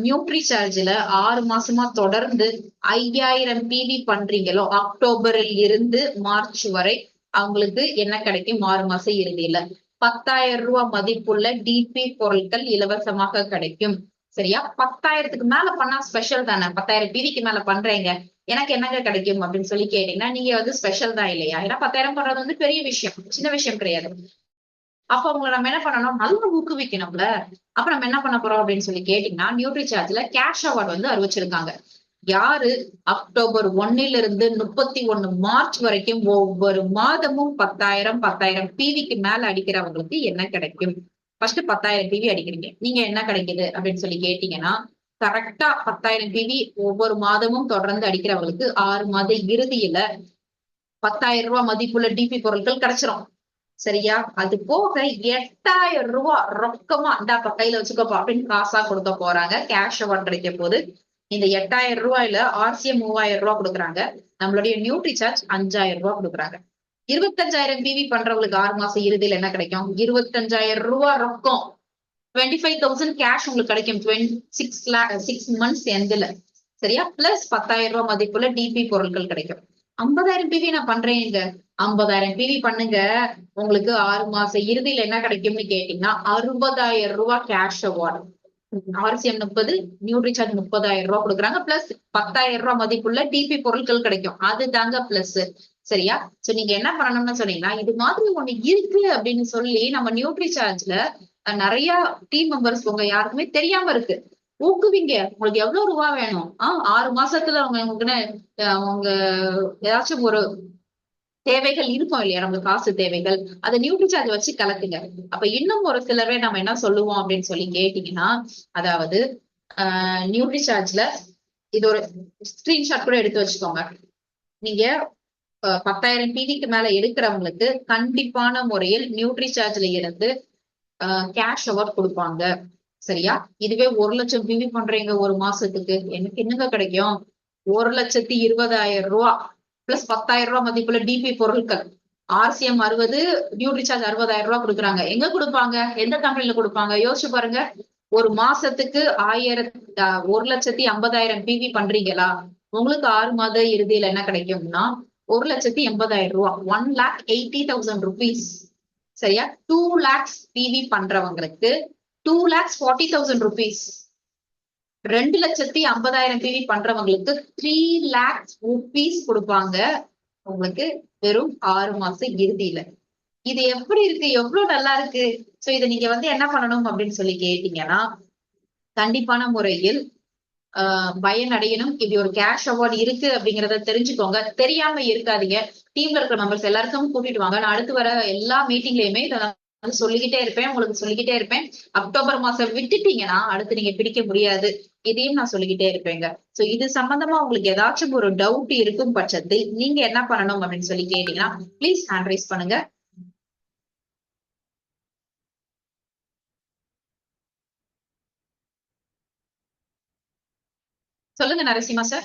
நியூட்ரிசார்ஜ்ல 6 மாசமா தொடர்ந்து 5000 பிவி பண்றீங்களோ அக்டோபரில் இருந்து மார்ச் வரை அவங்களுக்கு என்ன கிடைக்கும்? 6 மாசம் இறுதியில 10,000 ரூபாய் மதிப்புள்ள டிபி பொருட்கள் இலவசமாக கிடைக்கும். சரியா? 10,000க்கு மேல பண்ணா ஸ்பெஷல் தானே. 10,000 பிவிக்கு மேல பண்றீங்க, எனக்கு என்னங்க கிடைக்கும் அப்படின்னு சொல்லி கேட்டீங்கன்னா நீங்க வந்து ஸ்பெஷல் தான் இல்லையா? ஏன்னா 10,000 பண்றது வந்து பெரிய விஷயம், சின்ன விஷயம் கிடையாது. அப்ப அவங்களை நம்ம என்ன பண்ணணும்? நல்லா ஊக்குவிக்கணும்ல. அப்ப நம்ம என்ன பண்ண போறோம் அப்படின்னு சொல்லி கேட்டீங்கன்னா, நியூட்ரிசார்ஜ்ல கேஷ் அவார்டு வந்து அறிவிச்சிருக்காங்க. யாரு அக்டோபர் 1ல இருந்து 31 மார்ச் வரைக்கும் ஒவ்வொரு மாதமும் 10,000 பிவிக்கு மேல அடிக்கிறவங்களுக்கு என்ன கிடைக்கும்? ஃபர்ஸ்ட் 10,000 பிவி அடிக்கிறீங்க, நீங்க என்ன கிடைக்குது அப்படின்னு சொல்லி கேட்டீங்கன்னா, கரெக்டா 10,000 பிவி ஒவ்வொரு மாதமும் தொடர்ந்து அடிக்கிறவங்களுக்கு 6 மாத இறுதியில 10,000 ரூபாய் மதிப்புள்ள டிபி பொருட்கள் கிடைச்சிரும். சரியா? அது போக 8,000 ரூபாய் ரொக்கமா இந்தாப்பா கையில வச்சுக்கோப்பா அப்படின்னு காசா கொடுக்க போறாங்க. கேஷ் அவார்ட் கிடைக்க போது. இந்த 8,000 ரூபாயில ஆர்சிஎம் 3,000 ரூபாய் கொடுக்குறாங்க. நம்மளுடைய நியூட்ரிசார்ஜ் 5,000 ரூபாய் கொடுக்குறாங்க. 25,000 பிவி பண்றவங்களுக்கு 6 மாசம் இறுதியில என்ன கிடைக்கும்? 25,000 ரூபாய் ரொக்கம். 25,000 கேஷ் உங்களுக்கு கிடைக்கும். 6 மந்த்ஸ் எண்ட்ல. சரியா? பிளஸ் 10,000 ரூபாய் மதிப்புள்ள டிபி பொருட்கள் கிடைக்கும். 50,000 பிவி நான் பண்றேங்க. 50,000 பிவி பண்ணுங்க. உங்களுக்கு 6 மாசம் இறுதியில என்ன கிடைக்கும்னு கேட்டீங்கன்னா 60,000 ரூபாய் கேஷ் அவார்டு. ஆர்சிஎம் 30, நியூட்ரிசார்ஜ் 30,000 ரூபாய் கொடுக்குறாங்க. பிளஸ் 10,000 ரூபாய் மதிப்புள்ள டிபி பொருட்கள் கிடைக்கும். அது தாங்க பிளஸ். சரியா? சோ நீங்க என்ன பண்ணணும்னு சொன்னீங்கன்னா, இது மாதிரி ஒண்ணு இருக்கு அப்படின்னு சொல்லி நம்ம நியூட்ரிசார்ஜ்ல நிறைய டீம் மெம்பர்ஸ் உங்க யாருக்குமே தெரியாம இருக்கு. ஊக்குவிங்க. உங்களுக்கு எவ்வளவு ரூபா வேணும்? 6 மாசத்துல உங்களுக்கு அவங்க ஏதாச்சும் ஒரு தேவைகள் இருக்கும் இல்லையா? நமக்கு காசு தேவைகள். அத நியூட்ரிசார்ஜ் வச்சு கலக்குங்க. அப்ப இன்னும் ஒரு சிலரை நம்ம என்ன சொல்லுவோம் அப்படின்னு சொல்லி கேட்டீங்கன்னா, அதாவது நியூட்ரிசார்ஜ்ல இது ஒரு ஸ்கிரீன்ஷாட் கூட எடுத்து வச்சுக்கோங்க. நீங்க 10,000 பிவிக்கு மேல எடுக்கிறவங்களுக்கு கண்டிப்பான முறையில் நியூட்ரிசார்ஜ்ல இருந்து கேஷ் அவார்ட் கொடுப்பாங்க. சரியா? இதுவே 1 லட்சம் பிவி பண்றீங்க ஒரு மாசத்துக்கு, எனக்கு என்னங்க கிடைக்கும்? 1,20,000 ரூபாய் பிளஸ் 10,000 ரூபாய் மதிப்புள்ள டிபி பொருட்கள். ஆர்சிஎம் 60, நியூட்ரிசார்ஜ் 60,000 ரூபாய் கொடுக்குறாங்க. எங்க கொடுப்பாங்க? எந்த கம்பெனில கொடுப்பாங்க? யோசிச்சு பாருங்க. ஒரு மாசத்துக்கு 1,50,000 பிவி பண்றீங்களா? உங்களுக்கு 6 மாத இறுதியில என்ன கிடைக்கும்னா 1,80,000 ரூபாய். 1,80,000 rupees. சரியா? 2 lakhs பிவி பண்றவங்களுக்கு 2,40,000 rupees. 2,50,000 பிவி பண்றவங்களுக்கு 3 lakhs rupees கொடுப்பாங்க. உங்களுக்கு வெறும் 6 மாசம் இறுதியில. இது எப்படி இருக்கு? எவ்வளவு நல்லா இருக்கு. சோ இதை நீங்க வந்து என்ன பண்ணணும் அப்படின்னு சொல்லி கேட்டீங்கன்னா, கண்டிப்பான முறையில் பயனடையணும். இப்படி ஒரு கேஷ் அவார்டு இருக்கு அப்படிங்கறத தெரிஞ்சுக்கோங்க. தெரியாம இருக்காதீங்க. டீம்ல இருக்கிற மெம்பர்ஸ் எல்லாருக்கும் கூட்டிட்டு வாங்க. நான் அடுத்து வர எல்லா மீட்டிங்லயுமே இதை நான் சொல்லிக்கிட்டே இருப்பேன். உங்களுக்கு சொல்லிக்கிட்டே இருப்பேன். அக்டோபர் மாசம் விட்டுட்டீங்கன்னா அடுத்து நீங்க பிடிக்க முடியாது. இதையும் நான் சொல்லிக்கிட்டே இருப்பேங்க. சோ இது சம்பந்தமா உங்களுக்கு ஏதாச்சும் ஒரு டவுட் இருக்கும் பட்சத்தில் நீங்க என்ன பண்ணணும் அப்படின்னு சொல்லி கேட்டீங்கன்னா ப்ளீஸ் ஹேண்ட் ரைஸ் பண்ணுங்க. சொல்லுங்க நரசிம்மா சார்.